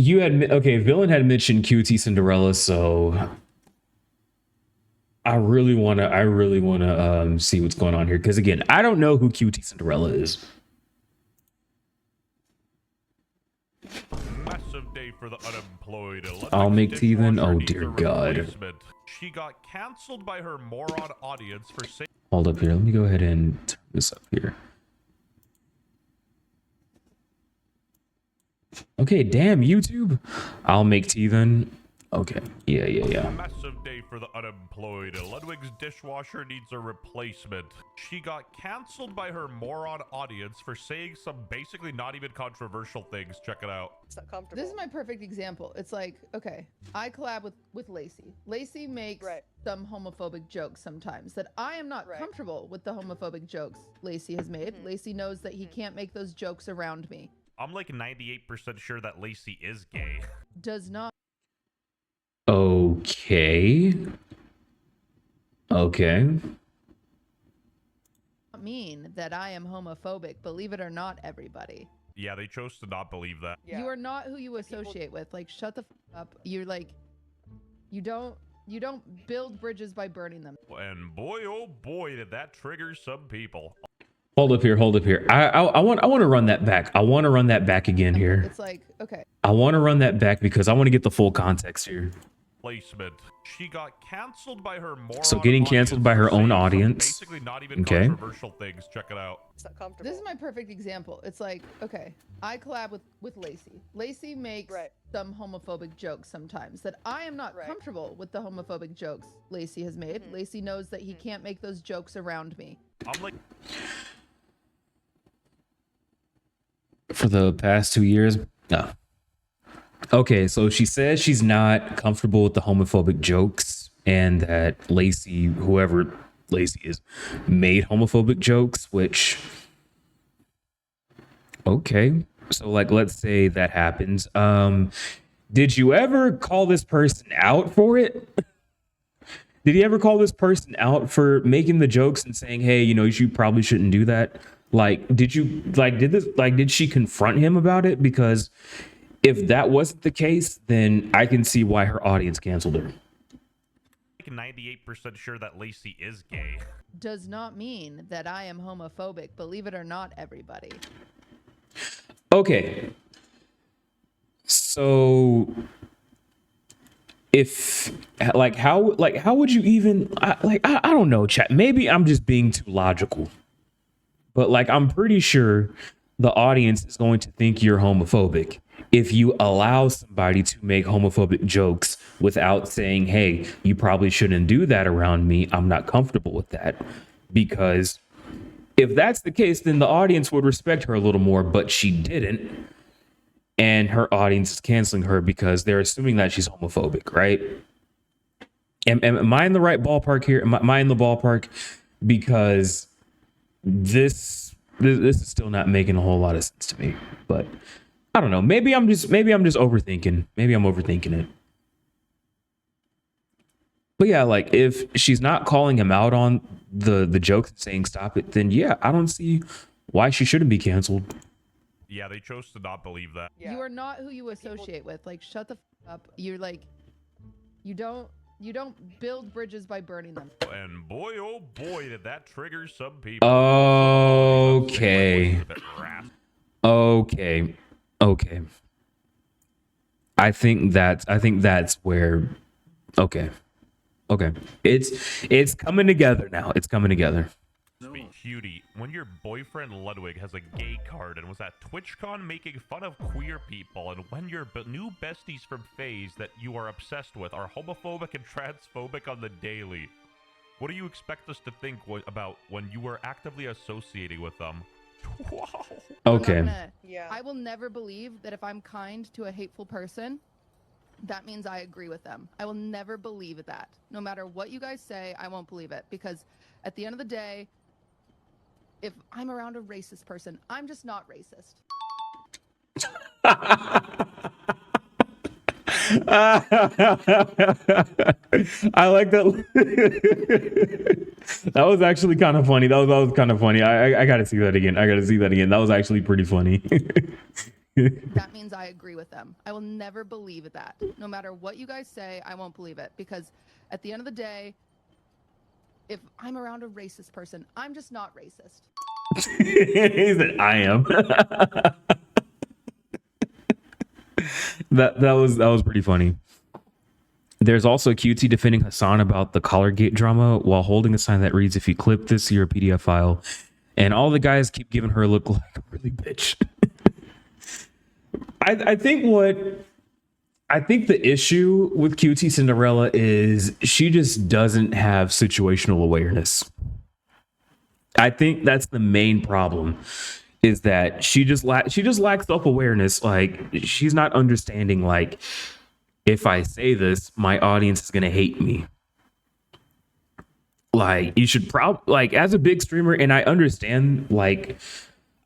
You had okay. Villain had mentioned QT Cinderella, so I really wanna see what's going on here because again, I don't know who QT Cinderella is. Massive day for the unemployed. I'll make tea then. Dishwasher Oh needs dear a God. replacement. She got canceled by her moron audience for saying. Hold up here. Let me go ahead and turn this up here. Okay, damn YouTube. I'll make tea then. Okay. Yeah. Massive day for the unemployed. Ludwig's dishwasher needs a replacement. She got canceled by her moron audience for saying some basically not even controversial things. Check it out. It's not comfortable. This is my perfect example. It's like, okay, I collab with Lacey. Lacey makes some homophobic jokes sometimes that I am not comfortable with the homophobic jokes Lacey has made. Lacey knows that he can't make those jokes around me. I'm like 98% sure that Lacey is gay. Does not Okay. mean that I am homophobic. Believe it or not, everybody. Yeah, they chose to not believe that. You are not who you associate with. Like, shut the f up. You're like, you don't build bridges by burning them. And boy, oh boy, did that trigger some people. Hold up here. I want to run that back. I want to run that back again here. It's like, okay. I want to run that back because I want to get the full context here. Placement. She got canceled by her moron. So getting canceled by her own audience. Basically not even controversial things. Check it out. It's not comfortable. This is my perfect example. It's like, okay, I collab with Lacey. Lacey makes some homophobic jokes sometimes that I am not comfortable with the homophobic jokes Lacey has made. Lacey knows that he can't make those jokes around me. I'm like, For the past 2 years? No. Okay, so she says she's not comfortable with the homophobic jokes and that Lacey, whoever Lacey is, made homophobic jokes, which... Okay, so like, let's say that happens. Did you ever call this person out for it? Did he ever call this person out for making the jokes and saying, hey, you know, you probably shouldn't do that? Like, did she confront him about it? Because if that wasn't the case, then I can see why her audience canceled her. 98% sure that Lacey is gay. Does not mean that I am homophobic. Believe it or not, everybody. Okay. So if how would you even I don't know, chat. Maybe I'm just being too logical. But like, I'm pretty sure the audience is going to think you're homophobic if you allow somebody to make homophobic jokes without saying, hey, you probably shouldn't do that around me. I'm not comfortable with that. Because if that's the case, then the audience would respect her a little more, but she didn't. And her audience is canceling her because they're assuming that she's homophobic, right? Am I in the right ballpark here? Am I in the ballpark? Because this is still not making a whole lot of sense to me. But I don't know. Maybe I'm just overthinking. Maybe I'm overthinking it. But yeah, like if she's not calling him out on the jokes and saying stop it, then yeah, I don't see why she shouldn't be canceled. Yeah, they chose to not believe that. You are not who you associate with. Like, shut the f up. You're like, you don't build bridges by burning them. And boy, oh boy, did that trigger some people. Okay. I think that's where. Okay. It's coming together now. It's coming together. Cutie, when your boyfriend Ludwig has a gay card and was at TwitchCon making fun of queer people, and when your new besties from FaZe that you are obsessed with are homophobic and transphobic on the daily, what do you expect us to think about when you were actively associating with them? Wow. Okay. I will never believe that if I'm kind to a hateful person, that means I agree with them. I will never believe that. No matter what you guys say, I won't believe it. Because at the end of the day, if I'm around a racist person, I'm just not racist. I like that. That was actually kind of funny. That was kind of funny. I gotta see that again. That was actually pretty funny. that means I agree with them. I will never believe that. No matter what you guys say, I won't believe it. Because at the end of the day, if I'm around a racist person, I'm just not racist. He said, I am. that was pretty funny. There's also QT defending Hassan about the Collargate drama while holding a sign that reads, "If you clip this, you're a PDF file." And all the guys keep giving her a look like a really bitch. I think the issue with QT Cinderella is she just doesn't have situational awareness. I think that's the main problem, is that she just lacks self-awareness. Like, she's not understanding, like, if I say this, my audience is going to hate me. Like, you should probably, like, as a big streamer, and I understand, like,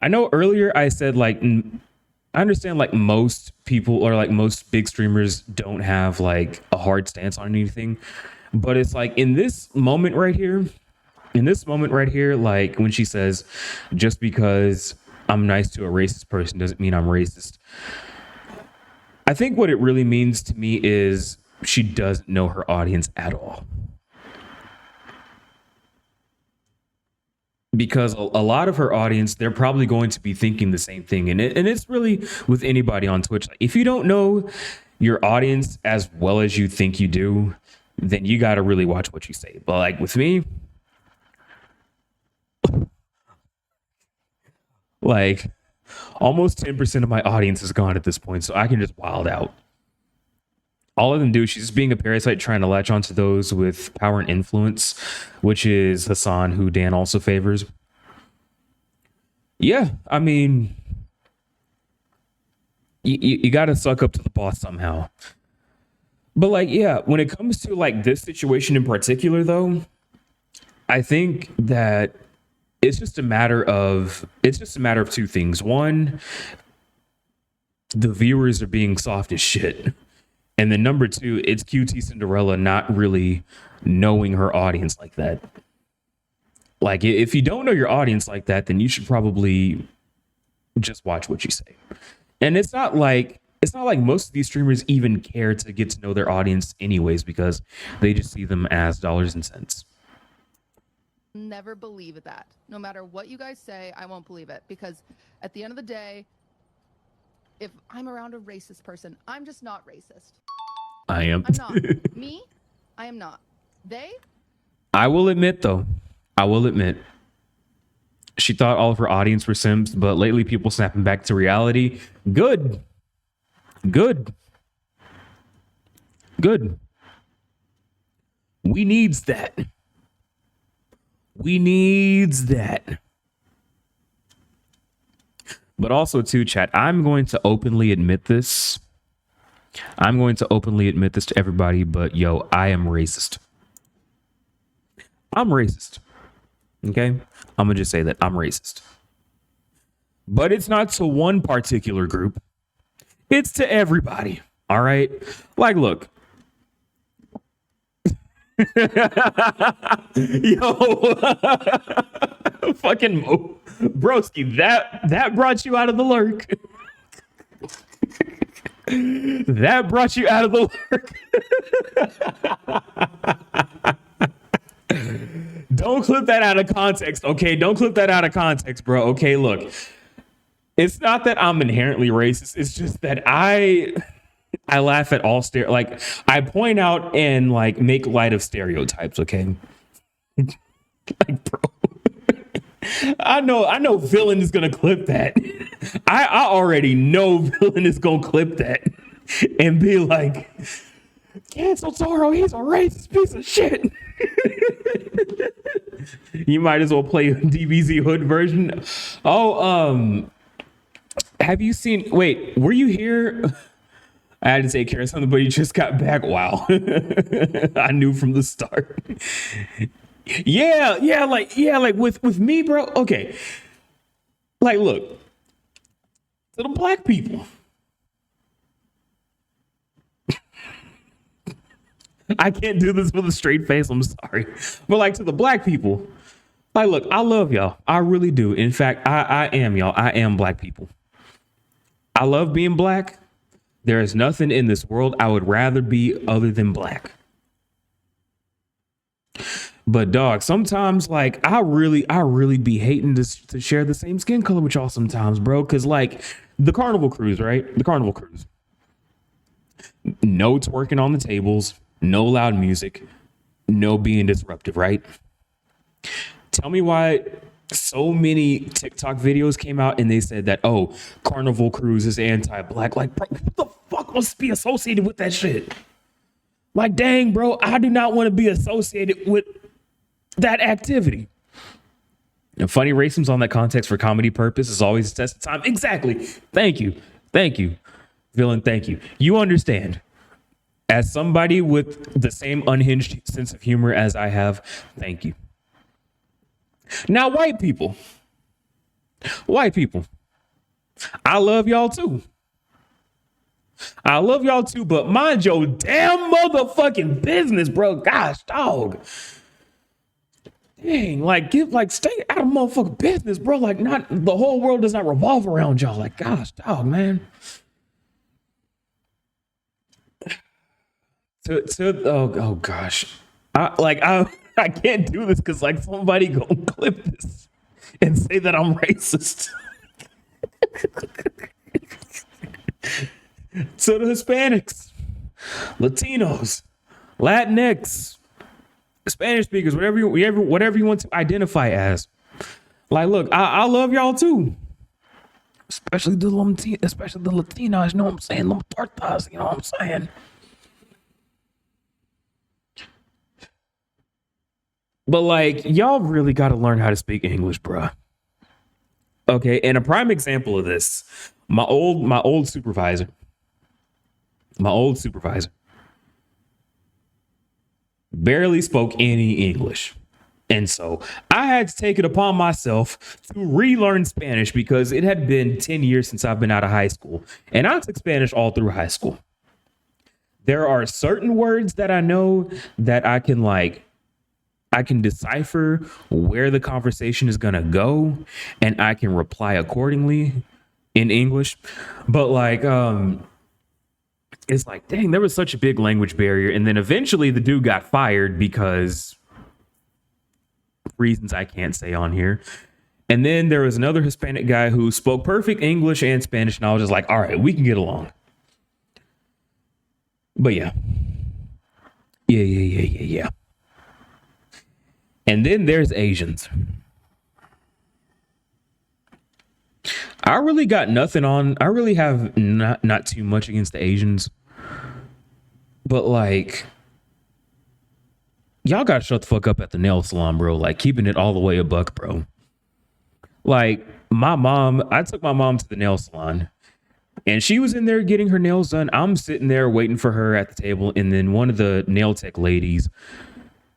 I know earlier I said, like, I understand, like, most people or like most big streamers don't have like a hard stance on anything. But it's like in this moment right here, like when she says, just because I'm nice to a racist person doesn't mean I'm racist. I think what it really means to me is she doesn't know her audience at all. Because a lot of her audience, they're probably going to be thinking the same thing. And it's really with anybody on Twitch. If you don't know your audience as well as you think you do, then you got to really watch what you say. But like with me, like almost 10% of my audience is gone at this point. So I can just wild out. All of them do. She's just being a parasite trying to latch onto those with power and influence, which is Hassan, who Dan also favors. Yeah, I mean, you got to suck up to the boss somehow. But like, yeah, when it comes to like this situation in particular, though, I think that it's just a matter of two things. One, the viewers are being soft as shit. And then number two, it's QT Cinderella not really knowing her audience like that. Like, if you don't know your audience like that, then you should probably just watch what you say. And it's not like most of these streamers even care to get to know their audience anyways, because they just see them as dollars and cents. Never believe that. No matter what you guys say, I won't believe it. Because at the end of the day, if I'm around a racist person, I'm just not racist. I am. I'm not. Me? I am not. They? I will admit, though. She thought all of her audience were Sims, but lately people snapping back to reality. Good. We needs that. But also, too, chat, I'm going to openly admit this. To everybody, but yo, I am racist. Okay? I'm going to just say that I'm racist. But it's not to one particular group. It's to everybody. All right? Like, look. Yo. Fucking broski, that brought you out of the lurk. That brought you out of the lurk. Don't clip that out of context, okay? Don't clip that out of context, bro. Okay, look. It's not that I'm inherently racist. It's just that I laugh at all like I point out and like make light of stereotypes, okay? Like, bro. I know Villain is gonna clip that. I already know Villain is gonna clip that and be like, cancel Toro, he's a racist piece of shit. You might as well play a DBZ Hood version. Oh, have you seen, wait, were you here? I had to take care of something, but you just got back. Wow. I knew from the start. Yeah, like with me, bro. Okay. Like, look, to the black people. I can't do this with a straight face. I'm sorry. But like to the black people, like, look, I love y'all. I really do. In fact, I am y'all. I am black people. I love being black. There is nothing in this world I would rather be other than black. But dog, sometimes like I really be hating to share the same skin color with y'all sometimes, bro. Cause like the Carnival Cruise, right? The Carnival Cruise. No twerking on the tables, no loud music, no being disruptive, right? Tell me why so many TikTok videos came out and they said that, oh, Carnival Cruise is anti-black. Like, bro, who the fuck wants to be associated with that shit? Like, dang, bro, I do not want to be associated with that activity. And funny racism on that context for comedy purpose is always a test of time. Exactly. Thank you. Villain, thank you. You understand. As somebody with the same unhinged sense of humor as I have, thank you. Now, white people, I love y'all too. But mind your damn motherfucking business, bro. Gosh, dog. Dang, stay out of motherfucking business, bro. Like, not the whole world does not revolve around y'all. Like, gosh, dog, man. Oh gosh, I can't do this because like somebody gonna clip this and say that I'm racist. To the Hispanics, Latinos, Latinx, Spanish speakers, whatever you want to identify as. Like, look, I love y'all too. Especially the Latinos, you know what I'm saying? Them tortas, you know what I'm saying? But like, y'all really got to learn how to speak English, bruh. Okay, and a prime example of this, my old supervisor barely spoke any English. And so I had to take it upon myself to relearn Spanish because it had been 10 years since I've been out of high school. And I took Spanish all through high school. There are certain words that I know that I can decipher where the conversation is going to go and I can reply accordingly in English. But like, it's like, dang, there was such a big language barrier. And then eventually the dude got fired because reasons I can't say on here. And then there was another Hispanic guy who spoke perfect English and Spanish. And I was just like, all right, we can get along. But yeah. And then there's Asians. I really got nothing on. I really have not too much against the Asians. But like, y'all gotta shut the fuck up at the nail salon, bro. Like, keeping it all the way a buck, bro. Like, I took my mom to the nail salon and she was in there getting her nails done. I'm sitting there waiting for her at the table. And then one of the nail tech ladies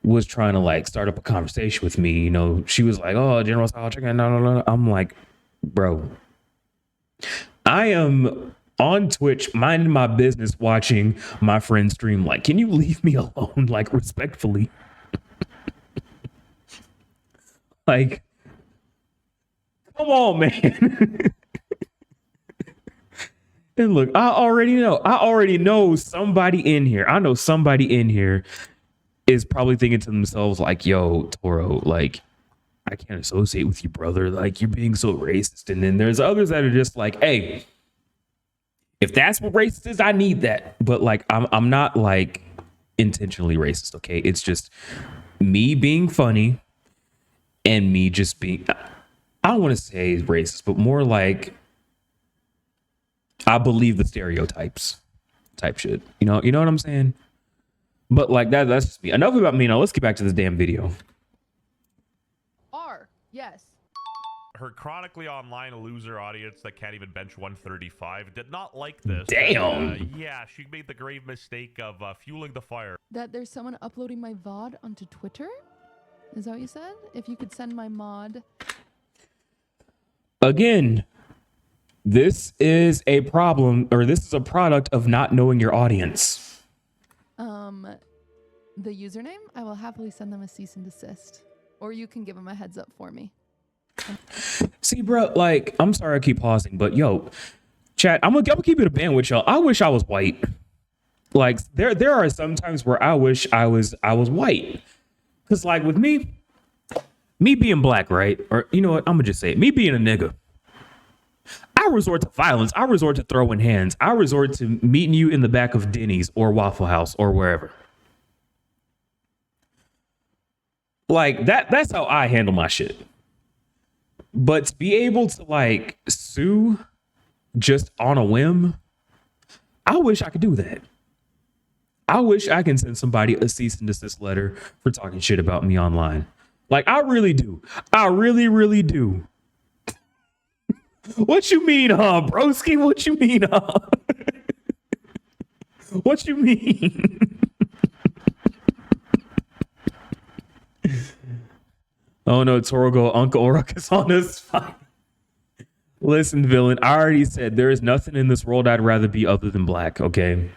was trying to like start up a conversation with me. You know, she was like, oh, General Style Chicken. No. I'm like, bro, I am on Twitch minding my business watching my friend stream. Like, can you leave me alone? Like, respectfully. Like, come on, man. And look, I already know somebody in here. I know somebody in here is probably thinking to themselves like, yo, Toro, like, I can't associate with you, brother. Like, you're being so racist. And then there's others that are just like, hey, if that's what racist is, I need that. But like, I'm not like intentionally racist. Okay. It's just me being funny and me just being, I don't want to say racist, but more like I believe the stereotypes type shit. You know what I'm saying? But like that's just me. Enough about me now. Let's get back to this damn video. Yes. Her chronically online loser audience that can't even bench 135 did not like this. Damn. Yeah, she made the grave mistake of fueling the fire. That there's someone uploading my VOD onto Twitter? Is that what you said? If you could send my mod. Again, this is a problem, or this is a product of not knowing your audience. The username, I will happily send them a cease and desist. Or you can give them a heads up for me. See, bro, like, I'm sorry I keep pausing, but yo, Chat, I'm gonna keep it a band with y'all. I wish I was white. Like there are some times where I wish I was white. Cause like with me being black, right? Or you know what? I'm gonna just say it. Me being a nigga. I resort to violence. I resort to throwing hands. I resort to meeting you in the back of Denny's or Waffle House or wherever. Like that's how I handle my shit. But to be able to like sue just on a whim, I wish I could do that. I wish I can send somebody a cease and desist letter for talking shit about me online. Like, I really do. I really, really do. What you mean, huh, broski? What you mean, huh? What you mean? Oh no, Torgo, Uncle Ruckus on us. Listen, villain, I already said there is nothing in this world I'd rather be other than black, okay?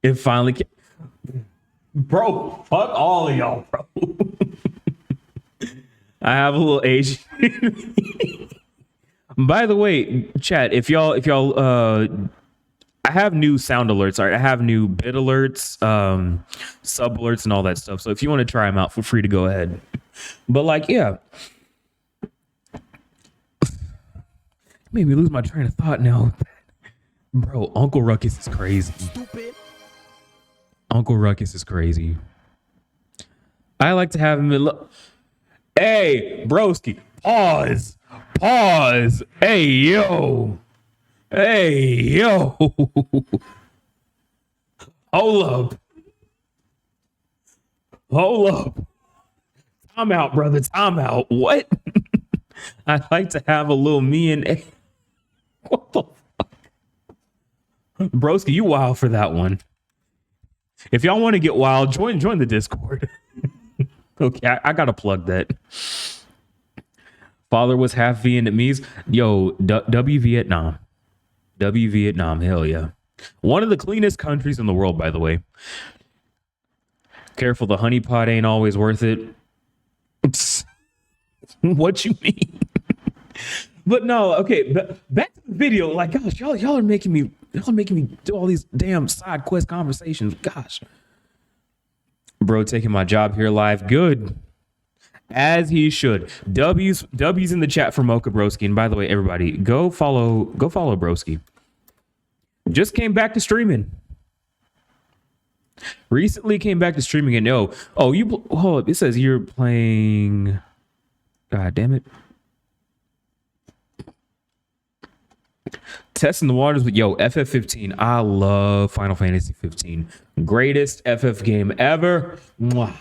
It finally bro, fuck all of y'all, bro. I have a little Asian. By the way, chat, if y'all I have new sound alerts. All right, I have new bit alerts, sub alerts, and all that stuff. So if you want to try them out, feel free to go ahead. But like, yeah, made me lose my train of thought now. Bro, Uncle Ruckus is crazy. Stupid. Uncle Ruckus is crazy. I like to have him in. Hey, broski, pause. Hey, yo. Hold up. Time out, brother. Time out. What? I'd like to have a little me and what the fuck? Broski, you wild for that one. If y'all want to get wild, join the Discord. Okay, I gotta plug that. Father was half Vietnamese. Yo, W Vietnam. Hell yeah. One of the cleanest countries in the world, by the way. Careful, the honey pot ain't always worth it. What you mean? But no, okay, back to the video. Like, gosh, y'all are making me do all these damn side quest conversations. Gosh. Bro, taking my job here live. Good. As he should. W's in the chat for Mocha Broski. And by the way, everybody, go follow Broski. Just came back to streaming. Recently came back to streaming and hold up. It says you're playing. God damn it. Testing the waters with FF15. I love Final Fantasy 15. Greatest FF game ever. Mwah.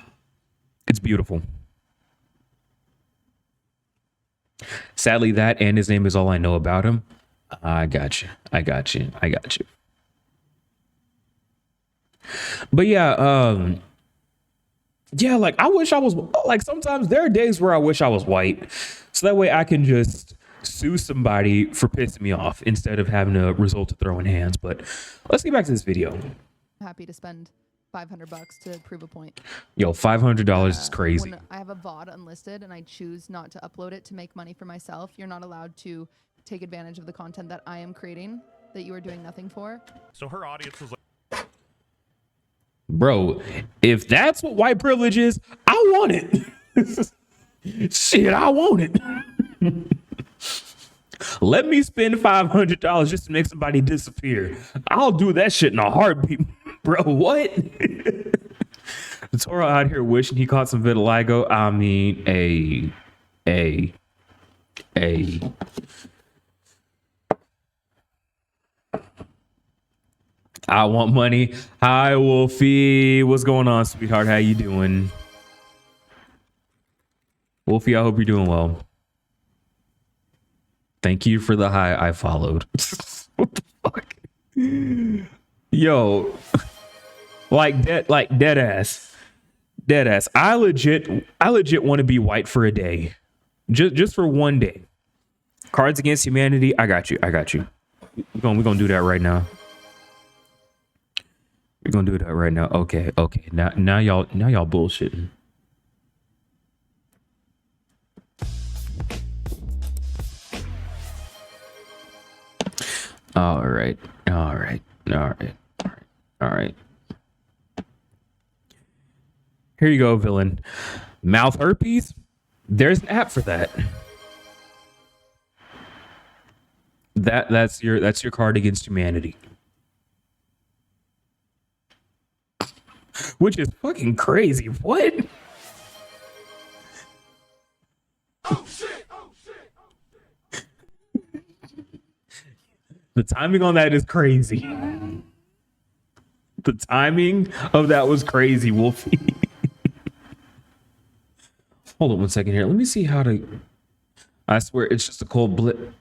It's beautiful. Sadly, that and his name is all I know about him. I got you. But yeah, like I wish I was like, sometimes there are days where I wish I was white. So that way I can just sue somebody for pissing me off instead of having to resort to throwing hands. But let's get back to this video. Happy to spend $500 to prove a point. Yo, $500 is crazy. When I have a VOD unlisted and I choose not to upload it to make money for myself, you're not allowed to take advantage of the content that I am creating that you are doing nothing for. So her audience was like, bro, if that's what white privilege is, I want it. Shit, I want it. Let me spend $500 just to make somebody disappear. I'll do that shit in a heartbeat. Bro, what? Toro out here wishing he caught some vitiligo. I mean, I want money. Hi, Wolfie. What's going on, sweetheart? How you doing? Wolfie, I hope you're doing well. Thank you for the hi I followed. What the fuck? Yo. Dead ass. I legit want to be white for a day. Just for one day. Cards Against Humanity. I got you. We're gonna do that right now. We're gonna do that right now. Okay. Now y'all bullshitting. All right. All right. All right. All right. All right. Here you go, villain. Mouth herpes. There's an app for that. That's your card against humanity. Which is fucking crazy. What? Oh shit! Oh shit! Oh shit! The timing on that is crazy. The timing of that was crazy, Wolfie. Hold on 1 second here. Let me see how to. I swear it's just a cold blip.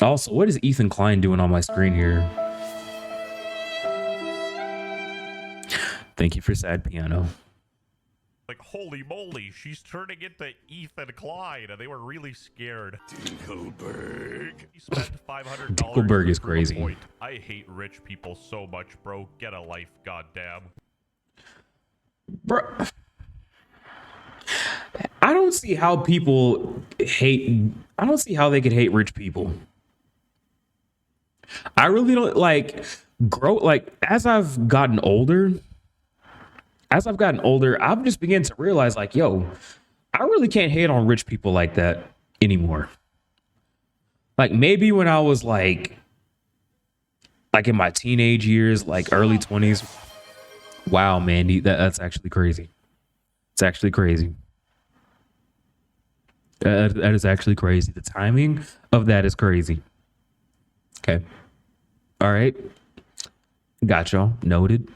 Also, what is Ethan Klein doing on my screen here? Thank you for sad piano. Like, holy moly, she's turning into Ethan Klein, and they were really scared. Dinkelberg. He spent $500. Dinkelberg is crazy. Point. I hate rich people so much, bro. Get a life, goddamn. Bro, I don't see how people hate. I don't see how they could hate rich people. I really don't like as I've gotten older. I've just begun to realize, like, yo, I really can't hate on rich people like that anymore. Like, maybe when I was like in my teenage years, like early 20s. Wow, Mandy, that's actually crazy. It's actually crazy. That is actually crazy. The timing of that is crazy. Okay. All right. Got y'all. Noted.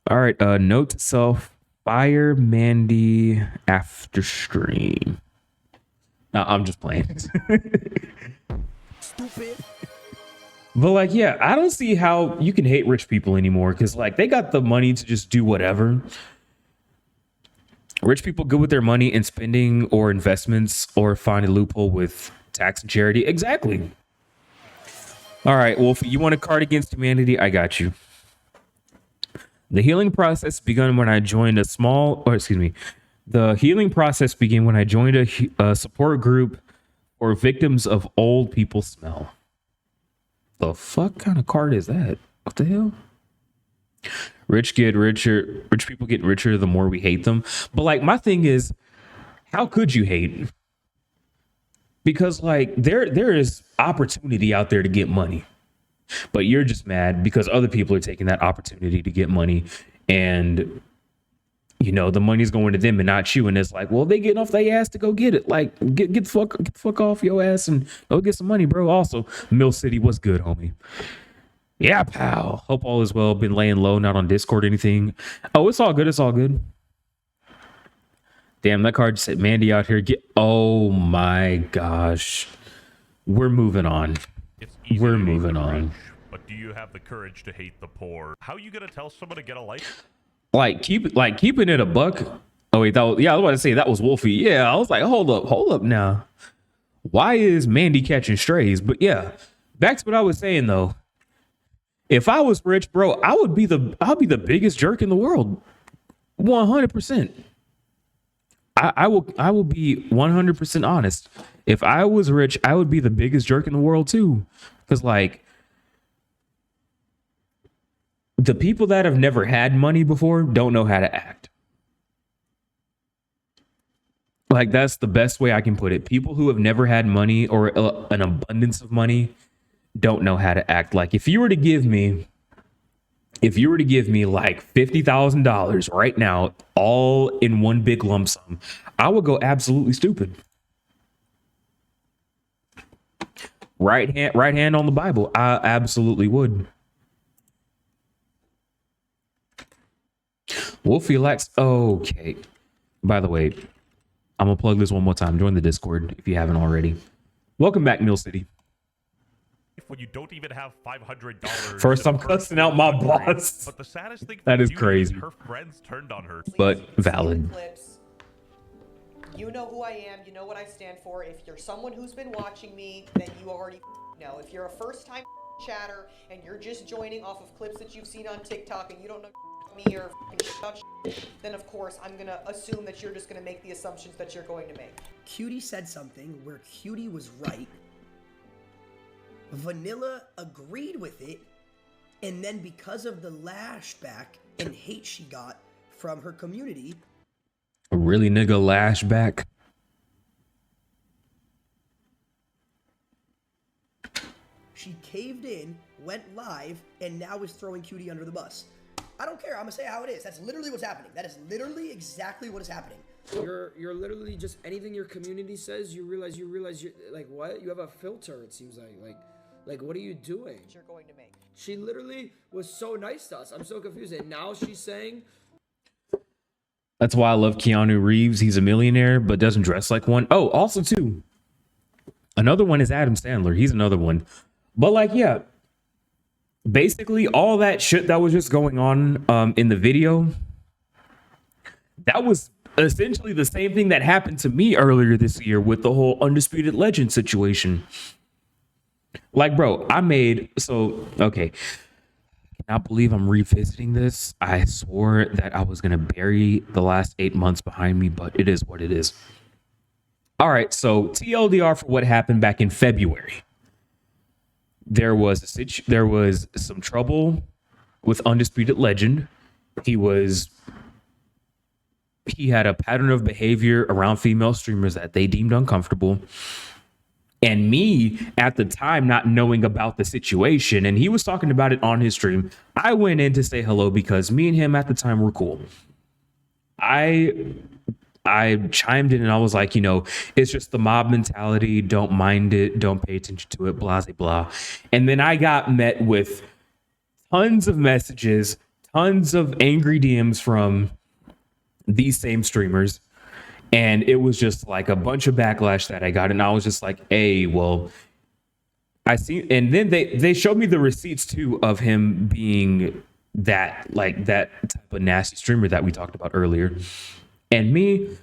All right. Note to self: fire Mandy after stream. No, I'm just playing. Stupid. But like, yeah, I don't see how you can hate rich people anymore, because like they got the money to just do whatever. Rich people good with their money and spending or investments, or find a loophole with tax and charity. Exactly. All right, Wolfie, you want a card against humanity? I got you. The healing process began when I joined the healing process began when I joined a support group for victims of old people smell. The fuck kind of card is that? What the hell? Rich get richer. Rich people get richer the more we hate them. But like, my thing is, how could you hate? Because like there is opportunity out there to get money, but you're just mad because other people are taking that opportunity to get money, and you know the money's going to them and not you. And it's like, well, they getting off their ass to go get it. Like, get the fuck off your ass and go get some money, bro. Also, Mill City, what's good, homie? Yeah, pal. Hope all is well. Been laying low, not on Discord or anything. Oh, it's all good. It's all good. Damn, that card just said Mandy out here. Oh my gosh. We're moving on. We're moving on. But do you have the courage to hate the poor? How are you gonna tell someone to get a life? Keeping it a buck. Oh wait, I was about to say that was Wolfie. Yeah, I was like, hold up now. Why is Mandy catching strays? But yeah, back to what I was saying though. If I was rich, bro, I'll be the biggest jerk in the world. 100%. I will be 100% honest. If I was rich, I would be the biggest jerk in the world too. Because like, the people that have never had money before don't know how to act. Like, that's the best way I can put it. People who have never had money or an abundance of money don't know how to act. Like, if you were to give me like $50,000 right now, all in one big lump sum, I would go absolutely stupid. Right hand on the Bible. I absolutely would. Wolfie likes. Okay. By the way, I'm gonna plug this one more time. Join the Discord if you haven't already. Welcome back, Mill City. When you don't even have $500. First, I'm cussing out my boss. But the saddest thing That is you crazy. her friends turned on her. But valid. Clips. You know who I am. You know what I stand for. If you're someone who's been watching me, then you already know. If you're a first-time chatter and you're just joining off of clips that you've seen on TikTok and you don't know me or shit about shit, then of course I'm gonna assume that you're just gonna make the assumptions that you're going to make. Cutie said something where Cutie was right. Vanilla agreed with it, and then because of the lashback and hate she got from her community, Really, nigga, lashback. she caved in, went live, and now is throwing Cutie under the bus. I don't care. I'm gonna say how it is. That's literally what's happening. That is literally exactly what is happening. You're literally just anything your community says, you realize you're like, what? You have a filter, it seems like what are you doing? You're going to make. She literally was so nice to us. I'm so confused. And now she's saying, That's why I love Keanu Reeves. He's a millionaire, but doesn't dress like one. Oh, also too, another one is Adam Sandler. He's another one. But like, yeah, basically all that shit that was just going on in the video, that was essentially the same thing that happened to me earlier this year with the whole Undisputed Legend situation. Like, bro, okay. I cannot believe I'm revisiting this. I swore that I was going to bury the last 8 months behind me, but it is what it is. All right, so TLDR for what happened back in February. There was some trouble with Undisputed Legend. He had a pattern of behavior around female streamers that they deemed uncomfortable. And me, at the time, not knowing about the situation, and he was talking about it on his stream, I went in to say hello because me and him at the time were cool. I chimed in and I was like, it's just the mob mentality. Don't mind it. Don't pay attention to it. Blah, blah, blah. And then I got met with tons of messages, tons of angry DMs from these same streamers. And it was just like a bunch of backlash that I got. And I was just like, hey, well, I see. And then they showed me the receipts too of him being that type of nasty streamer that we talked about earlier. And me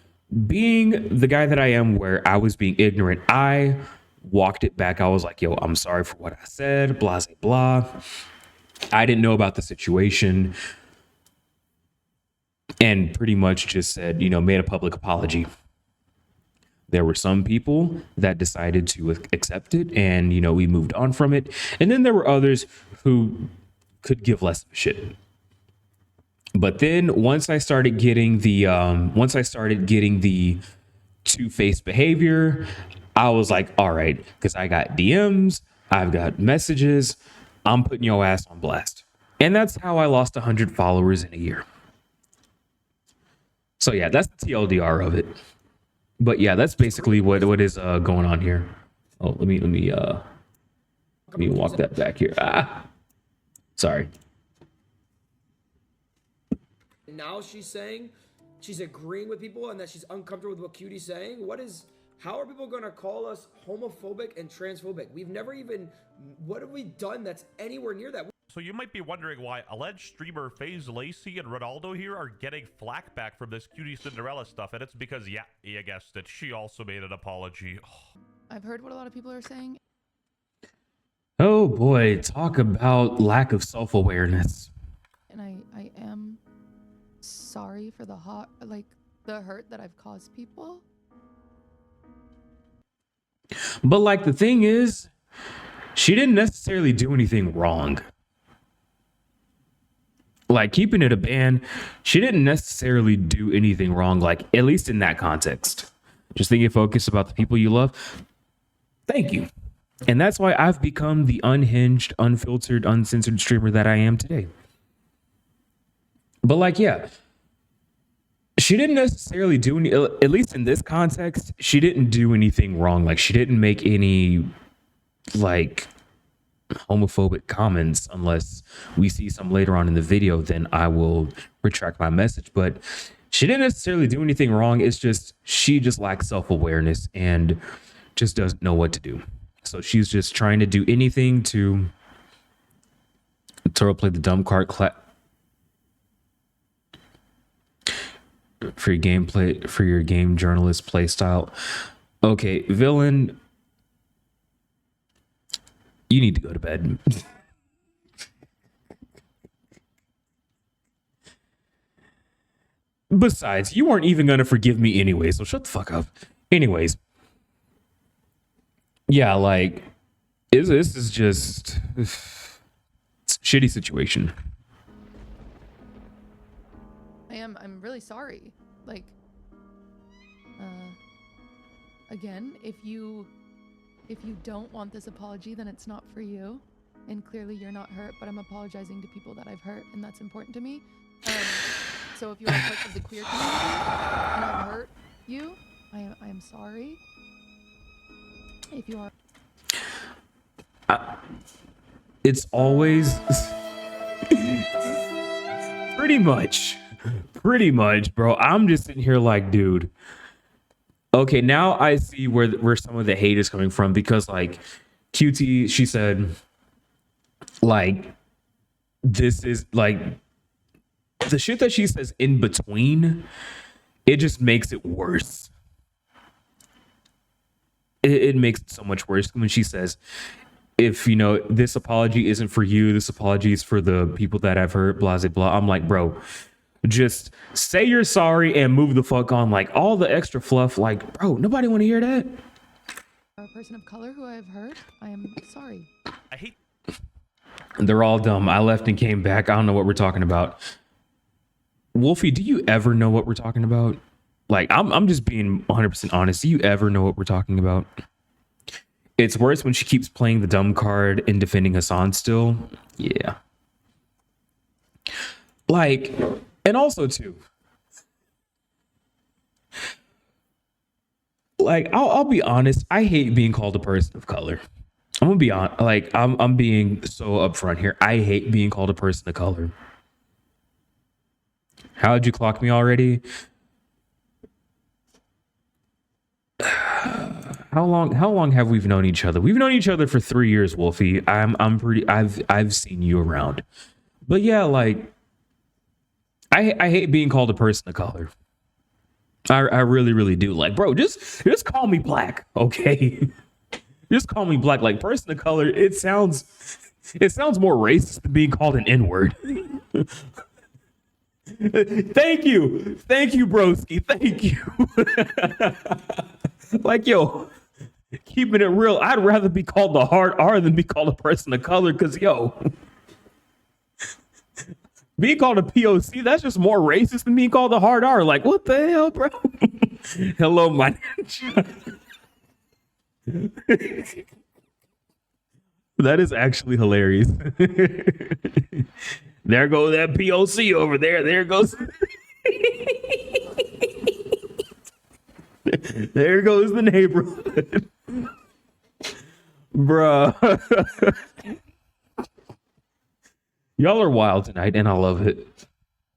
being the guy that I am, where I was being ignorant, I walked it back. I was like, yo, I'm sorry for what I said, blah, blah, blah. I didn't know about the situation. And pretty much just said, made a public apology. There were some people that decided to accept it and, we moved on from it. And then there were others who could give less of a shit. But then once I started getting the two-faced behavior, I was like, all right, because I got DMs, I've got messages, I'm putting your ass on blast. And that's how I lost 100 followers in a year. So yeah, that's the TLDR of it. But yeah, that's basically what is going on here. Oh, let me walk that back here. Sorry. now she's saying she's agreeing with people and that she's uncomfortable with what Cutie's saying. How are people gonna call us homophobic and transphobic? We've never even, what have we done that's anywhere near that? So you might be wondering why alleged streamer FaZe Lacey and Ronaldo here are getting flack back from this Cutie Cinderella stuff, and it's because, yeah, you guessed it, she also made an apology. I've heard what a lot of people are saying. Oh boy, talk about lack of self-awareness. And I am sorry for the hurt that I've caused people. But like the thing is, she didn't necessarily do anything wrong. Like keeping it a ban, she didn't necessarily do anything wrong, like at least in that context. Just thinking focus about the people you love. Thank you. And that's why I've become the unhinged, unfiltered, uncensored streamer that I am today. But like, yeah, she didn't necessarily do any, at least in this context, she didn't do anything wrong. Like she didn't make any like homophobic comments, unless we see some later on in the video, then I will retract my message. But she didn't necessarily do anything wrong. It's just, she just lacks self-awareness and just doesn't know what to do. So she's just trying to do anything to play the dumb card for your gameplay, for your game journalist play style. Okay, villain, you need to go to bed. Besides, you weren't even gonna forgive me anyway, so shut the fuck up. Anyways, yeah, like this is just it's a shitty situation. I'm really sorry. Like, again, if you don't want this apology, then it's not for you. And clearly you're not hurt, but I'm apologizing to people that I've hurt, and that's important to me. So if you're a part of the queer community and I've hurt you, I am sorry. If you are, It's always pretty much, bro. I'm just sitting here like, dude. Okay, now I see where some of the hate is coming from, because like QT, she said, like, this is like the shit that she says in between, it just makes it worse. It makes it so much worse when she says, if you know, this apology isn't for you, this apology is for the people that I've hurt, blah blah blah. I'm like, bro, just say you're sorry and move the fuck on. Like, all the extra fluff, like, bro, nobody want to hear that. a person of color who I have hurt, I am sorry. I hate. They're all dumb. I left and came back. I don't know what we're talking about. Wolfie, do you ever know what we're talking about? Like, I'm just being 100% honest. Do you ever know what we're talking about? It's worse when she keeps playing the dumb card and defending Hassan still. Yeah. Like, and also too, like, I'll be honest. I hate being called a person of color. I'm gonna be honest. Like, I'm being so upfront here. I hate being called a person of color. How'd you clock me already? How long have we known each other? We've known each other for 3 years, Wolfie. I've seen you around. But yeah, like, I hate being called a person of color. I really do. Like, bro, just call me black, okay? Just call me black. Like, person of color, it sounds more racist than being called an N-word. Thank you, broski. Thank you. Like, yo, keeping it real, I'd rather be called the hard R than be called a person of color, because, yo, being called a POC, that's just more racist than being called the hard R. Like, what the hell, bro? Hello, my ninja. That is actually hilarious. There goes that POC over there. There goes. There goes the neighborhood. Bruh. Y'all are wild tonight, and I love it.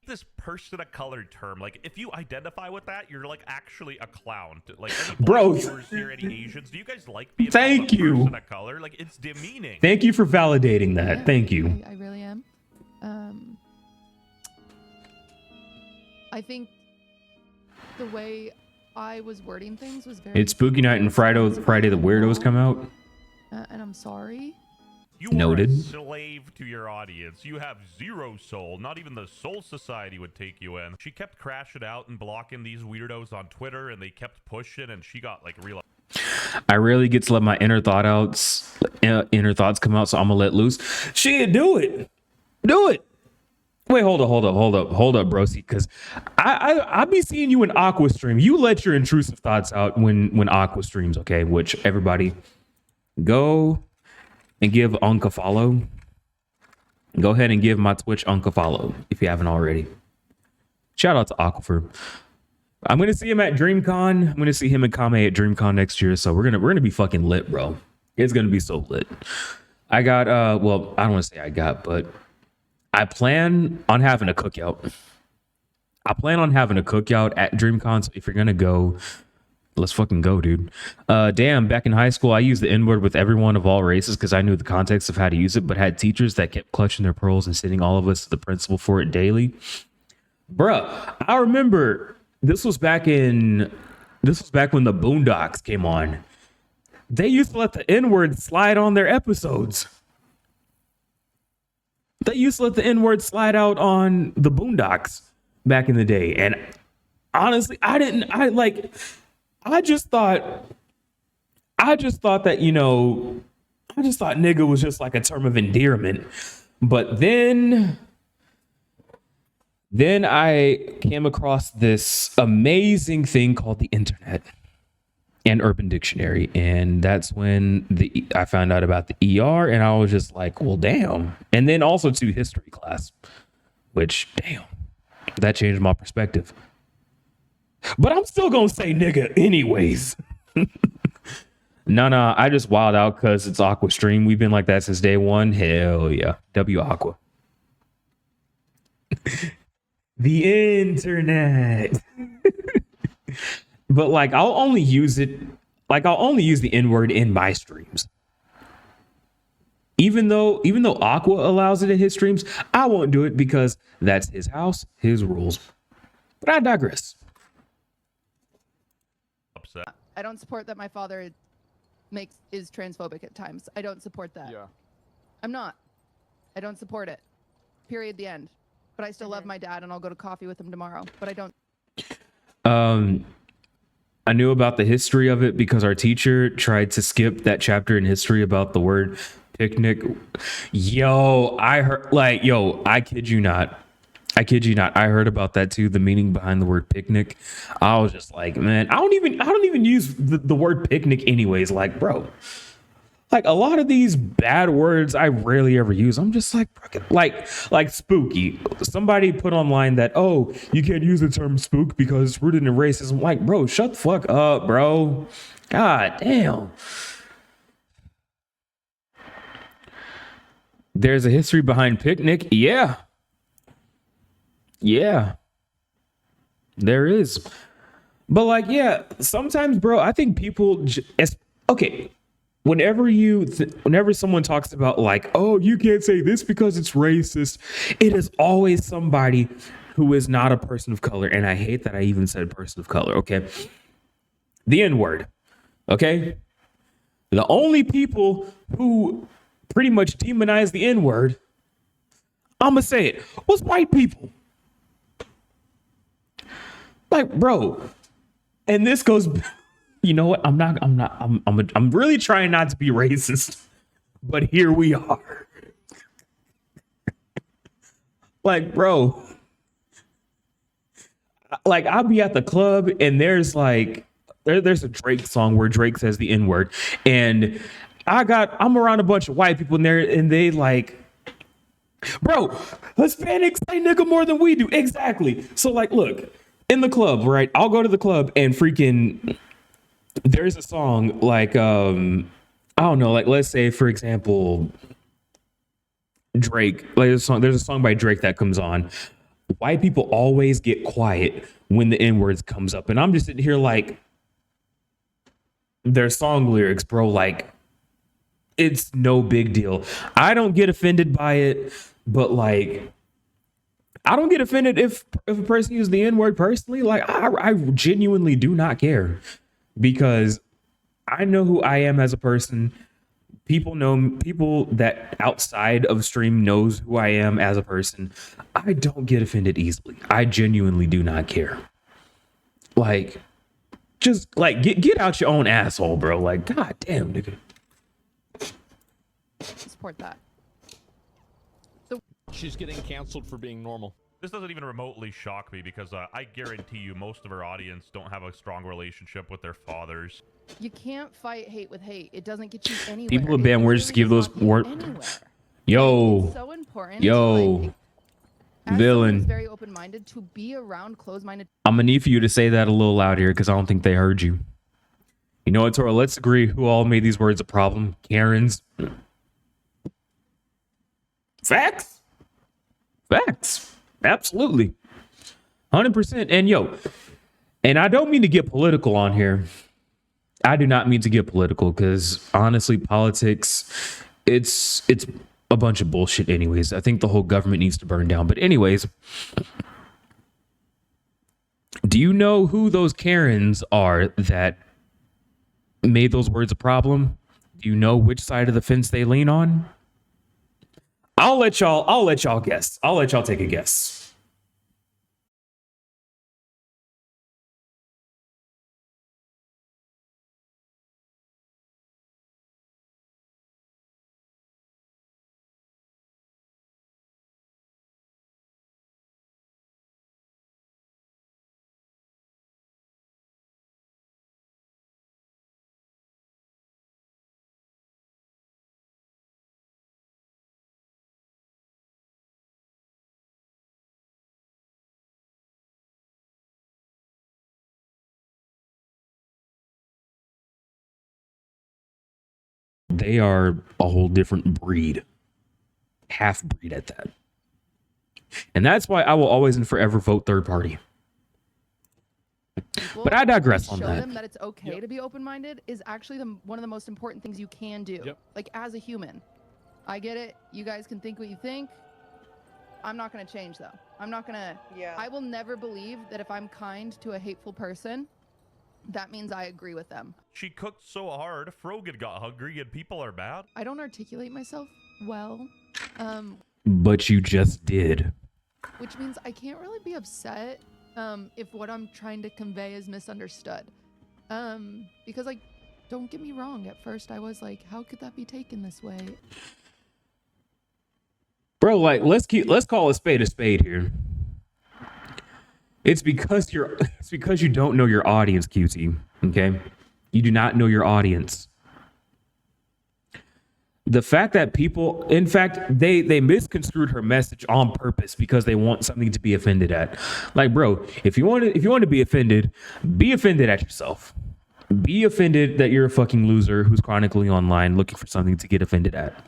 This person of color term, like, if you identify with that, you're like actually a clown. Like, any Bro. black viewers here, any Asians, do you guys like being Thank called a you. person of color? Like, it's demeaning. Thank you for validating that. Yeah, Thank you. I really am. I think the way I was wording things was very. It's Spooky Night and Friday the Weirdos come out. And I'm sorry. You Noted. are a slave to your audience. You have zero soul. Not even the Soul Society would take you in. She kept crashing out and blocking these weirdos on Twitter, and they kept pushing, and she got like real. I rarely get to let my inner thoughts come out, so I'm gonna let loose. Shit, do it. Wait, hold up, broski, because I be seeing you in Aqua stream. You let your intrusive thoughts out when Aqua streams, okay? Which, everybody, go and give Unc a follow. Go ahead and give my Twitch Unc a follow if you haven't already. Shout out to Aquifer. I'm gonna see him at DreamCon. I'm gonna see him and Kame at DreamCon next year. So we're gonna be fucking lit, bro. It's gonna be so lit. I got well, I don't want to say I got, but I plan on having a cookout. At DreamCon. So if you're gonna go, let's fucking go, dude. Damn, back in high school, I used the N-word with everyone of all races because I knew the context of how to use it, but had teachers that kept clutching their pearls and sending all of us to the principal for it daily. Bruh, I remember this was back when the Boondocks came on. They used to let the N-word slide on their episodes. They used to let the N-word slide out on the Boondocks back in the day. And honestly, I just thought that, I just thought nigga was just like a term of endearment. But then I came across this amazing thing called the internet and Urban Dictionary. And that's when I found out about the ER, and I was just like, well, damn. And then also to history class, which, damn, that changed my perspective. But I'm still gonna say nigga anyways. No, I just wild out because it's Aqua Stream. We've been like that since day one. Hell yeah. W Aqua. The internet. But like I'll only use the N-word in my streams. Even though Aqua allows it in his streams, I won't do it because that's his house, his rules. But I digress. Upset. I don't support that my father is transphobic at times. I don't support that. Yeah. I'm not. I don't support it. Period. The end. But I still love my dad, and I'll go to coffee with him tomorrow. But I don't. I knew about the history of it because our teacher tried to skip that chapter in history about the word picnic. I kid you not. I heard about that too. The meaning behind the word picnic. I was just like, man, I don't even use the word picnic anyways. Like, bro, like a lot of these bad words I rarely ever use. I'm just like spooky. Somebody put online that, oh, you can't use the term spook because it's rooted in racism. Like, bro, shut the fuck up, bro. God damn. There's a history behind picnic. Yeah, there is. But like, yeah, sometimes, bro, I think people okay. Whenever someone talks about like, oh, you can't say this because it's racist, it is always somebody who is not a person of color. And I hate that I even said person of color. Okay. The N-word. Okay. The only people who pretty much demonize the N-word, I'm going to say it, was white people. Like, bro, and this goes, you know what? I'm really trying not to be racist, but here we are. Like, bro, like I'll be at the club and there's like, there's a Drake song where Drake says the N-word, and I'm around a bunch of white people in there and they like, bro, Hispanics say nigga more than we do. Exactly. So like, look, in the club, right? I'll go to the club and freaking there's a song like I don't know, like let's say for example Drake, like there's a song by Drake that comes on. White people always get quiet when the N-words comes up, and I'm just sitting here like their song lyrics, bro, like it's no big deal. I don't get offended by it, but like I don't get offended if a person uses the N-word personally. Like I genuinely do not care because I know who I am as a person. People that outside of stream knows who I am as a person. I don't get offended easily. I genuinely do not care. Like, just like get out your own asshole, bro. Like, god damn, nigga. Support that. She's getting canceled for being normal. This doesn't even remotely shock me because I guarantee you most of our audience don't have a strong relationship with their fathers. You can't fight hate with hate. It doesn't get you anywhere. People have been words to give those words. Yo. It's so important. Yo. Villain. Very open-minded to be around closed-minded. I'm gonna need for you to say that a little loud here because I don't think they heard you. You know what, Tora? Let's agree who all made these words a problem. Karens. Facts. Absolutely. 100%. And yo, and I don't mean to get political on here. I do not mean to get political because honestly, politics, it's a bunch of bullshit anyways. I think the whole government needs to burn down. But anyways, do you know who those Karens are that made those words a problem? Do you know which side of the fence they lean on? I'll let y'all guess. I'll let y'all take a guess. they are a whole different breed, half breed at that. And that's why I will always and forever vote third party. But I digress on show that. them that it's okay to be open-minded is actually one of the most important things you can do. Yep. Like, as a human. I get it. You guys can think what you think. I'm not going to change, though. I'm not going to... Yeah. I will never believe that if I'm kind to a hateful person, that means I agree with them. She cooked so hard, Frogan got hungry, and people are mad. I don't articulate myself well, But you just did. which means I can't really be upset if what I'm trying to convey is misunderstood. Because, like, don't get me wrong. At first, I was like, how could that be taken this way? Bro, like, let's call a spade here. It's because you don't know your audience, QT. Okay? You do not know your audience. The fact that people, in fact, they misconstrued her message on purpose because they want something to be offended at. Like, bro, if you want to be offended at yourself. Be offended that you're a fucking loser who's chronically online looking for something to get offended at.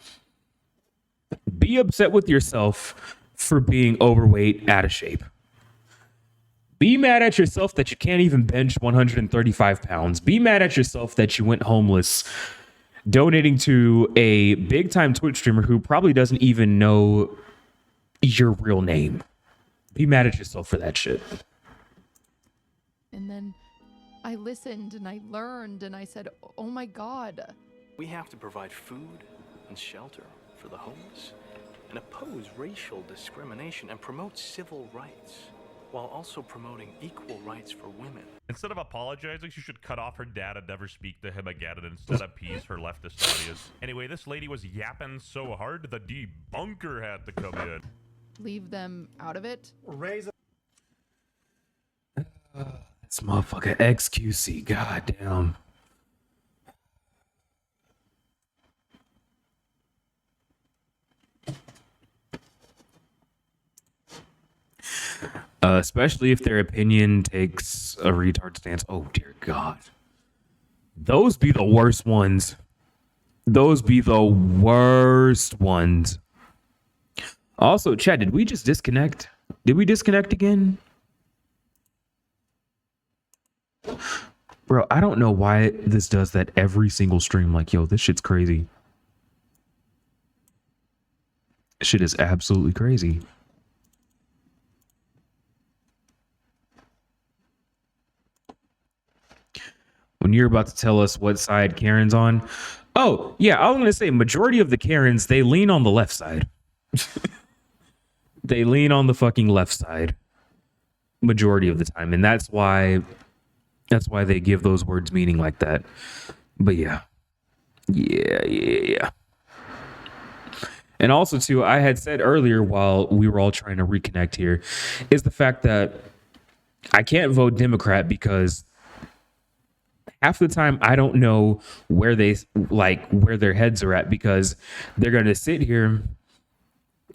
Be upset with yourself for being overweight, out of shape. Be mad at yourself that you can't even bench 135 pounds. Be mad at yourself that you went homeless donating to a big time Twitch streamer who probably doesn't even know your real name. Be mad at yourself for that shit. And then I listened and I learned and I said, oh my God. We have to provide food and shelter for the homeless and oppose racial discrimination and promote civil rights while also promoting equal rights for women. Instead of apologizing, she should cut off her dad and never speak to him again and instead appease her leftist audience. Anyway, this lady was yapping so hard, the debunker had to come in. Leave them out of it. This motherfucker XQC, goddamn. Especially if their opinion takes a retard stance. Oh dear God. Those be the worst ones. Those be the worst ones. Also, Chad, did we just disconnect? Did we disconnect again? Bro, I don't know why this does that every single stream. Like, yo, this shit's crazy. Shit is absolutely crazy. When you're about to tell us what side Karen's on. Oh, yeah, I was going to say majority of the Karens, they lean on the left side. They lean on the fucking left side majority of the time. And that's why they give those words meaning like that. But yeah. Yeah. And also, too, I had said earlier while we were all trying to reconnect here, is the fact that I can't vote Democrat because half the time I don't know where their heads are at, because they're going to sit here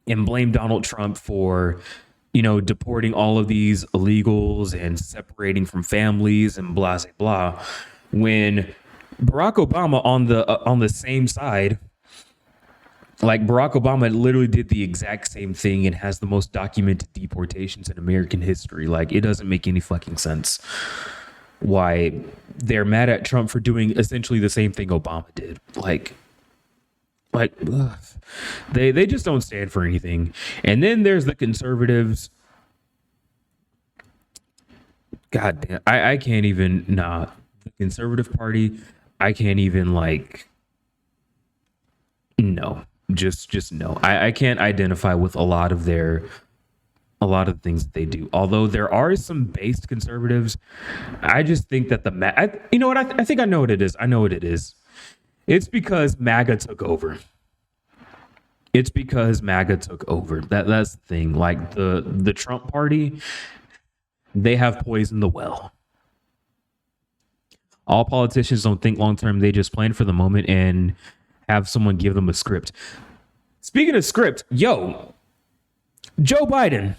and blame Donald Trump for, deporting all of these illegals and separating from families and blah, blah, blah. When Barack Obama on the same side, like Barack Obama literally did the exact same thing and has the most documented deportations in American history. Like, it doesn't make any fucking sense why they're mad at Trump for doing essentially the same thing Obama did. Like ugh. They just don't stand for anything. And then there's the conservatives. God damn, I can't even, the conservative party, I can't even no, just no. I can't identify with a lot of the things that they do. Although there are some based conservatives, I just think that you know what? I think I know what it is. I know what it is. It's because MAGA took over. That's the thing. Like the Trump party, they have poisoned the well. All politicians don't think long term. They just plan for the moment and have someone give them a script. Speaking of script, Joe Biden,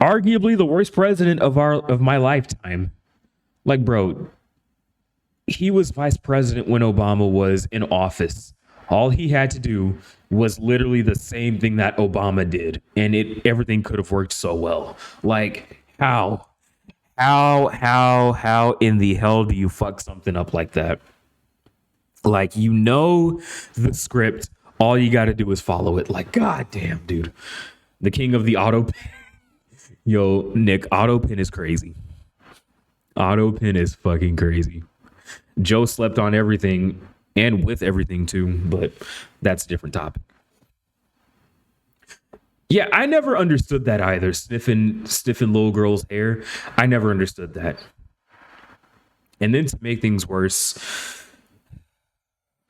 arguably the worst president of my lifetime. Like, bro, he was vice president when Obama was in office. All he had to do was literally the same thing that Obama did, and everything could have worked so well. Like, how in the hell do you fuck something up like that? Like, you know the script, all you got to do is follow it. Like, goddamn, dude, the king of the auto pin. Yo, Nick, auto pin is crazy. Auto pin is fucking crazy. Joe slept on everything and with everything too, but that's a different topic. Yeah, I never understood that either. Sniffing little girl's hair. I never understood that. And then to make things worse,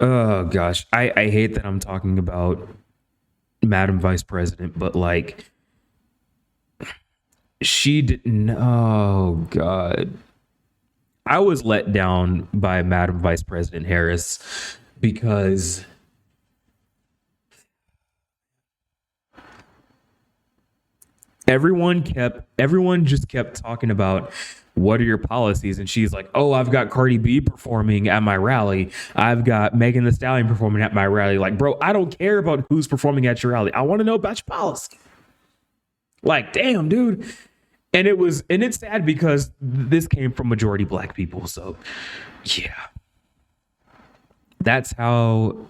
oh gosh, I hate that I'm talking about Madam Vice President, but like, she didn't. Oh God, I was let down by Madam Vice President Harris because everyone just kept talking about what are your policies, and she's like, oh, I've got Cardi B performing at my rally, I've got Megan Thee Stallion performing at my rally. Like, bro, I don't care about who's performing at your rally, I want to know about your policy. Like, damn, dude. And it's sad because this came from majority black people. So yeah, that's how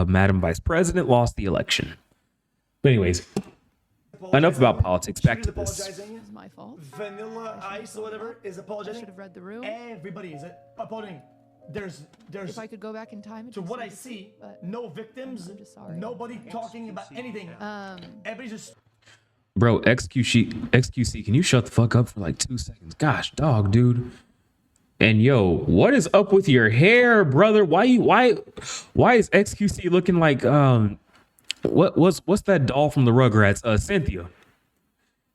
Madam Vice President lost the election. But anyways, enough about politics. Back to this. It's my fault. Vanilla Ice or whatever is I apologizing. should have read the room. Everybody is apologizing. There's If I could go back in time, to what I see, no victims, I'm just sorry. nobody talking about anything. Everybody's just. Bro, XQC, can you shut the fuck up for like 2 seconds? Gosh, dog, dude. And yo, what is up with your hair, brother? Why is XQC looking like what's that doll from the Rugrats? Cynthia.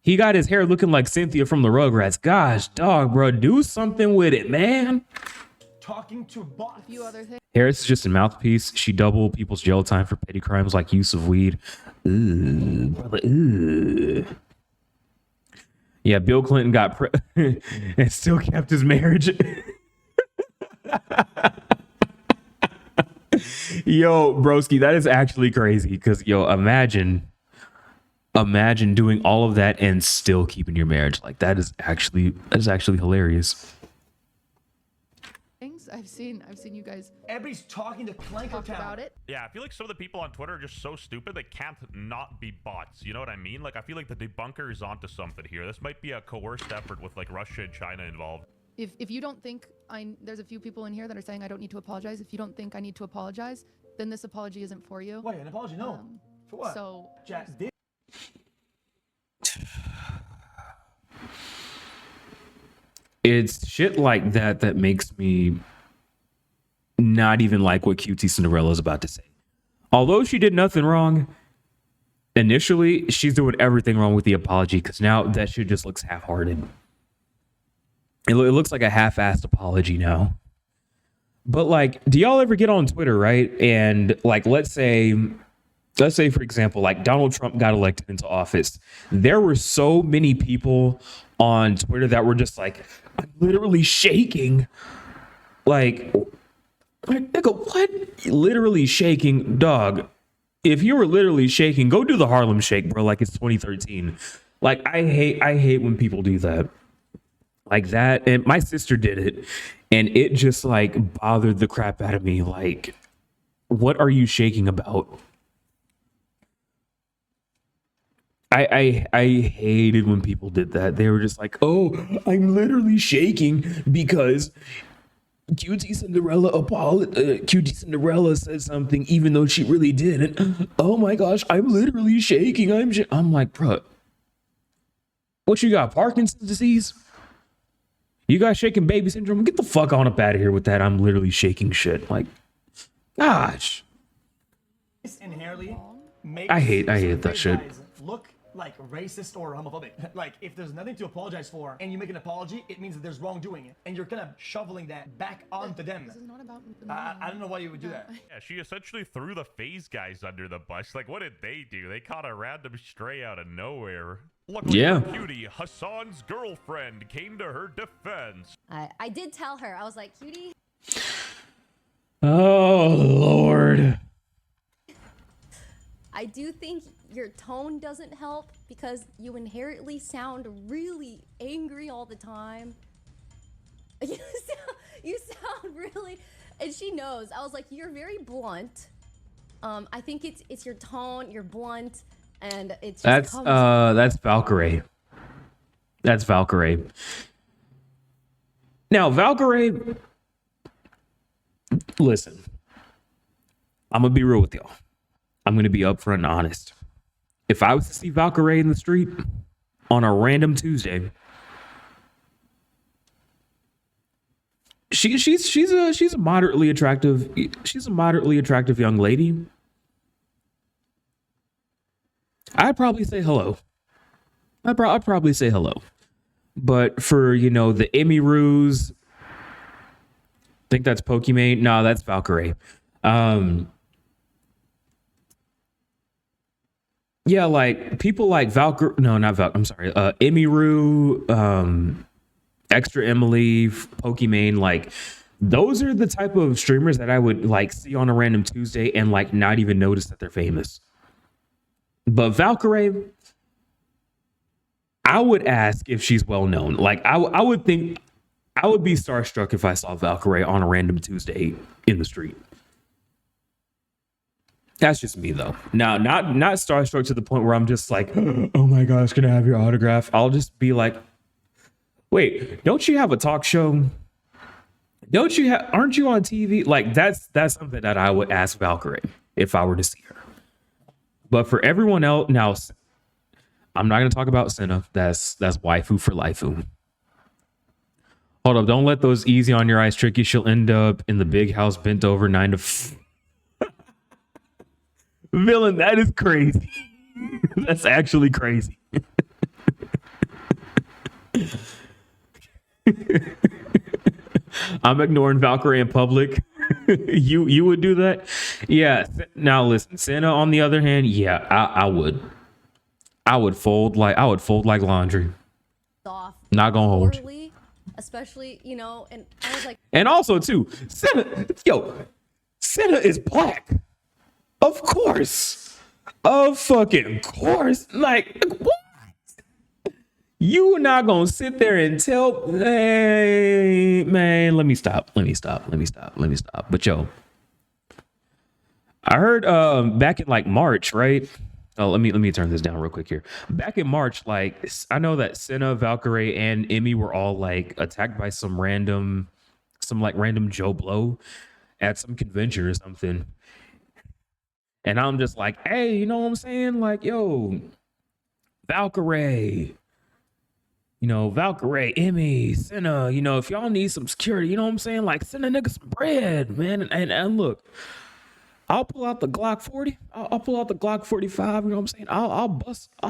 He got his hair looking like Cynthia from the Rugrats. Gosh, dog, bro, do something with it, man. Talking to bots. A few other things. Harris is just a mouthpiece. She doubled people's jail time for petty crimes like use of weed. Ooh, brother, ooh. Yeah, Bill Clinton got and still kept his marriage. Yo, broski, that is actually crazy. Because yo, imagine doing all of that and still keeping your marriage. Like, that is actually hilarious. I've seen you guys Everybody's talking to Clanker talk Town. about it. Yeah, I feel like some of the people on Twitter are just so stupid they can't not be bots. You know what I mean? Like, I feel like the debunker is onto something here. This might be a coerced effort with like Russia and China involved. If you don't think there's a few people in here that are saying I don't need to apologize. If you don't think I need to apologize, then this apology isn't for you. Wait, an apology? No. For what? So Jack, It's shit like that that makes me not even like what QT Cinderella is about to say. Although she did nothing wrong, initially, she's doing everything wrong with the apology because now that shit just looks half-hearted. It looks like a half-assed apology now. But like, do y'all ever get on Twitter, right? And like, let's say for example, like Donald Trump got elected into office. There were so many people on Twitter that were just like, I'm literally shaking. Like, nigga, what? Literally shaking, dog. If you were literally shaking, go do the Harlem Shake, bro. Like, it's 2013. Like, I hate when people do that. Like that. And my sister did it, and it just like bothered the crap out of me. Like, what are you shaking about? I hated when people did that. They were just like, oh, I'm literally shaking because QT Cinderella said something even though she really didn't. Oh my gosh, I'm literally shaking. I'm like, bro, what you got, Parkinson's disease? You got shaking baby syndrome? Get the fuck on up out of here with that. I'm literally shaking shit. Like, gosh. Inherently I hate that shit. Look like racist or homophobic. Like, if there's nothing to apologize for and you make an apology, it means that there's wrongdoing, and you're kind of shoveling that back onto them. This is not about I don't know why you would do that. Yeah, she essentially threw the phase guys under the bus. Like, what did they do? They caught a random stray out of nowhere. Luckily, Yeah. for Cutie, Hassan's girlfriend came to her defense. I did tell her, I was like, Cutie, Oh Lord. I do think your tone doesn't help because you inherently sound really angry all the time. You sound really, and she knows. I was like, you're very blunt. I think it's your tone. You're blunt, and it's just That's Valkyrie. That's Valkyrie. Now Valkyrie, listen. I'm gonna be real with y'all. I'm gonna be upfront and honest. If I was to see Valkyrie in the street on a random Tuesday, she's a moderately attractive young lady. I'd probably say hello. I'd probably say hello. But for, you know, the Emiroos, think that's Pokimane. No, that's Valkyrie. Yeah, like people like Valkyrie. No, not Val. I'm sorry. Emiru, Extra Emily, Pokimane. Like those are the type of streamers that I would like see on a random Tuesday and like not even notice that they're famous. But Valkyrie, I would ask if she's well known. Like I would think I would be starstruck if I saw Valkyrie on a random Tuesday in the street. That's just me though. Now, not starstruck to the point where I'm just like, oh my gosh, can I have your autograph? I'll just be like, wait, don't you have a talk show? Aren't you on TV? Like that's something that I would ask Valkyrie if I were to see her. But for everyone else, now I'm not gonna talk about Senna. That's waifu for lifeu. Hold up, don't let those easy on your eyes trick you. She'll end up in the big house bent over 9 to Villain, that is crazy. That's actually crazy. I'm ignoring Valkyrie in public. You would do that? Yeah. Now listen, Senna on the other hand, yeah, I would. I would fold like laundry. off. Not gonna hold you. Poorly, especially, you know, and I was like, And also too, Senna is black. Of course. Of fucking course. Like, what? You not gonna sit there and tell, hey, man, let me stop. But yo, I heard back in like March, right? Oh, let me turn this down real quick here. Back in March, like I know that Senna, Valkyrie, and Emmy were all like attacked by some random Joe Blow at some convention or something. And I'm just like, hey, you know what I'm saying? Like, yo, Valkyrie, Emmy, Senna, if y'all need some security, you know what I'm saying? Like, send a nigga some bread, man. And look, I'll pull out the Glock 40. I'll pull out the Glock 45. You know what I'm saying? I'll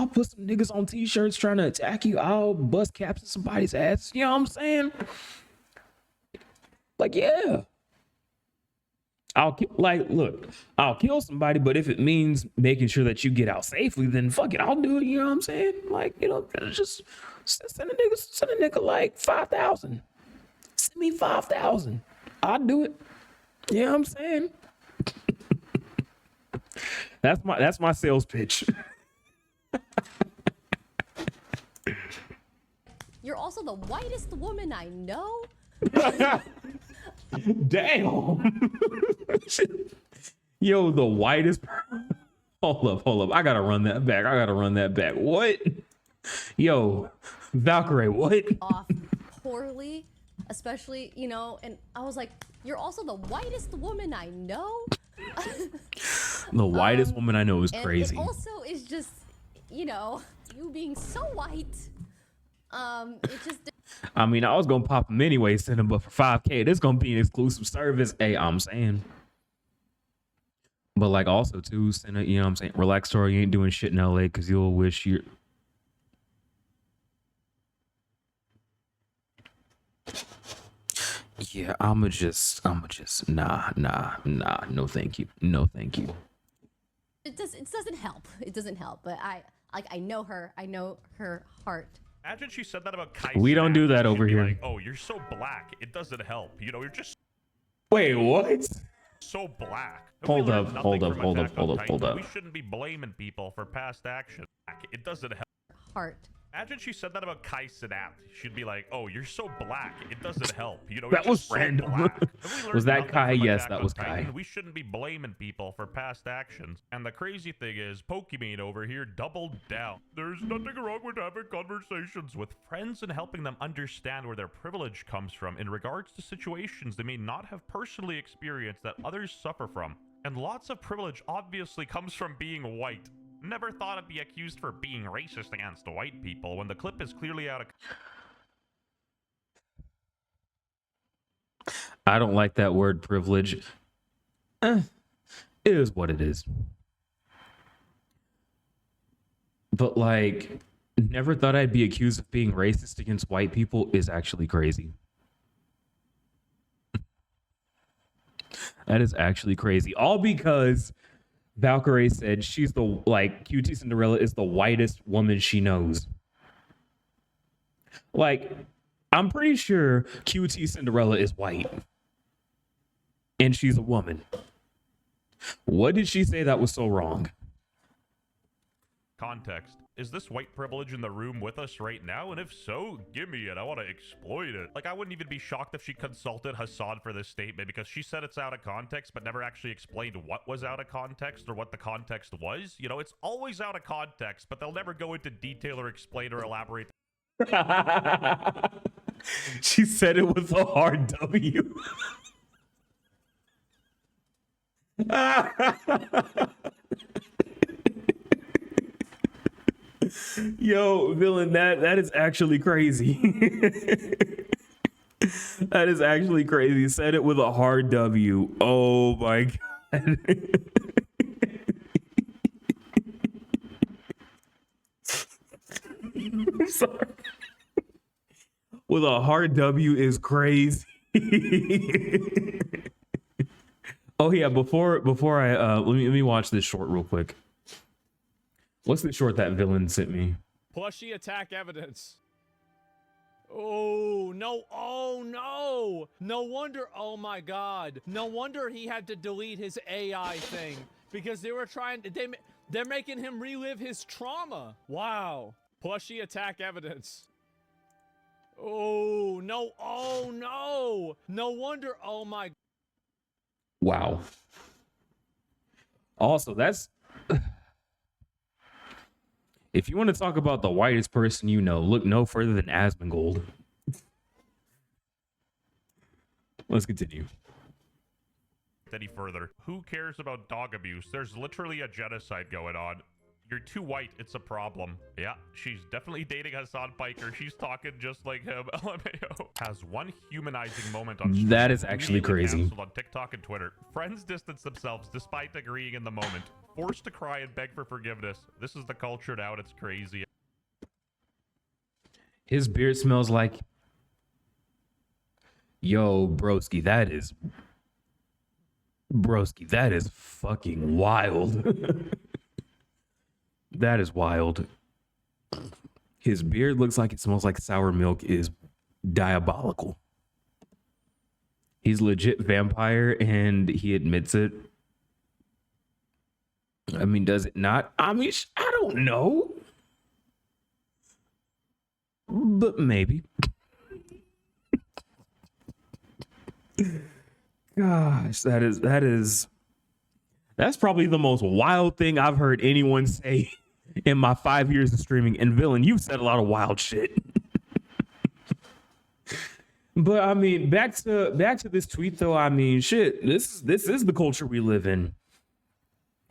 put some niggas on t-shirts trying to attack you. I'll bust caps in somebody's ass. You know what I'm saying? Like, yeah. I'll kill somebody, but if it means making sure that you get out safely, then fuck it, I'll do it. You know what I'm saying? Like, just send a nigga like 5,000. Send me 5,000. I'll do it. You know what I'm saying? That's my sales pitch. you're also the whitest woman I know. Damn. Yo, the whitest. Hold up. I gotta run that back. What? Yo, Valkyrie, what? Off poorly, especially, and I was like, you're also the whitest woman I know. The whitest woman I know is crazy. And it also is just, you being so white. It just. I mean, I was gonna pop him anyway, send him, but for 5K, this gonna be an exclusive service. Hey, I'm saying. But like also too, send a, you know what I'm saying, relax, story. You ain't doing shit in LA because you'll wish you're. Yeah, I'ma just nah, no thank you. It doesn't help. It doesn't help. But I know her. I know her heart. Imagine she said that about Kai. We don't do that over She'd be here. like, oh, you're so black. It doesn't help. You're just. Wait, what? So black. Hold up, hold up, hold up, hold up, hold up. We shouldn't be blaming people for past action. It doesn't help. Heart. Imagine she said that about Kai Cenat. She'd be like, "Oh, you're so black. It doesn't help." You know, That you're was just so random. black. Have we Was learned that nothing Kai? from Yes, Attack that on was Titan? Kai. We shouldn't be blaming people for past actions. And the crazy thing is, Pokimane over here doubled down. There's nothing wrong with having conversations with friends and helping them understand where their privilege comes from in regards to situations they may not have personally experienced that others suffer from. And lots of privilege obviously comes from being white. Never thought I'd be accused for being racist against white people when the clip is clearly out of... I don't like that word privilege. It is what it is. But like, never thought I'd be accused of being racist against white people is actually crazy. That is actually crazy. All because Valkyrie said she's the, like, QT Cinderella is the whitest woman she knows. Like, I'm pretty sure QT Cinderella is white. And she's a woman. What did she say that was so wrong? Context. Is this white privilege in the room with us right now? And if so, give me it. I want to exploit it. Like, I wouldn't even be shocked if she consulted Hassan for this statement because she said it's out of context, but never actually explained what was out of context or what the context was. You know, it's always out of context, but they'll never go into detail or explain or elaborate. She said it with a hard W. Yo, villain, that is actually crazy. That is actually crazy. Said it with a hard W. Oh my god. I'm sorry. With a hard W is crazy. Oh yeah, before I let me watch this short real quick. What's the short that villain sent me? Plushie attack evidence. Oh no, oh no. No wonder, oh my god. No wonder he had to delete his AI thing. Because they were trying to, they're making him relive his trauma. Wow. Plushie attack evidence. Oh no, oh no. No wonder, oh my. Wow. Also, that's... If you want to talk about the whitest person you know, look no further than Asmongold. Let's continue. Any further. Who cares about dog abuse? There's literally a genocide going on. You're too white, it's a problem. Yeah, she's definitely dating Hassan Piker. She's talking just like him. LMAO. Has one humanizing moment on stream. That is actually crazy. Canceled on TikTok and Twitter. Friends distance themselves despite agreeing in the moment. Forced to cry and beg for forgiveness. This is the culture now and it's crazy. His beard smells like... Yo, broski, that is... Broski, that is fucking wild. That is wild. His beard looks like it smells like sour milk is diabolical. He's legit vampire and he admits it. I mean, does it not? I mean, I don't know. But maybe. Gosh, that's probably the most wild thing I've heard anyone say in my 5 years of streaming. And villain, you've said a lot of wild shit. But I mean, back to this tweet though. I mean, shit, this is the culture we live in.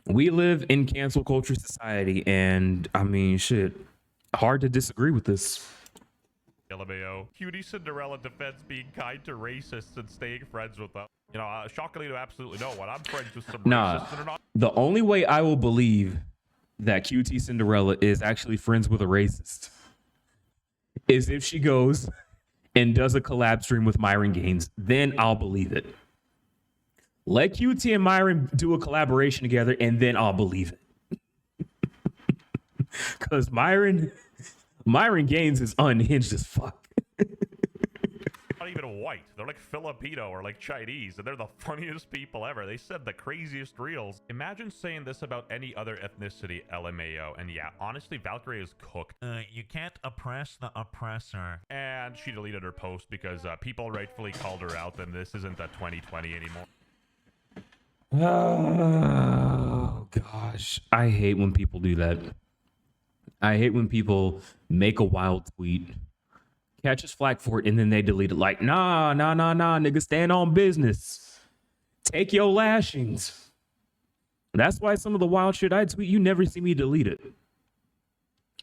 We live in cancel culture society, and I mean, shit, hard to disagree with this. LMAO. Cutie Cinderella defends being kind to racists and staying friends with them. You know, shockingly to absolutely no one. I'm friends with some racists that are not. The only way I will believe that QT Cinderella is actually friends with a racist is if she goes and does a collab stream with Myron Gaines. Then I'll believe it. Let QT and Myron do a collaboration together, and then I'll believe it. Because Myron Gaines is unhinged as fuck. Not not even white. They're like Filipino or like Chinese, and they're the funniest people ever. They said the craziest reels. Imagine saying this about any other ethnicity, LMAO. And yeah, honestly, Valkyrie is cooked. You can't oppress the oppressor. And she deleted her post because people rightfully called her out, and this isn't a 2020 anymore. Oh gosh, I hate when people do that. I hate when people make a wild tweet, catches flack for it, and then they delete it. Like, nah, nigga, stand on business. Take your lashings. That's why some of the wild shit I tweet, you never see me delete it.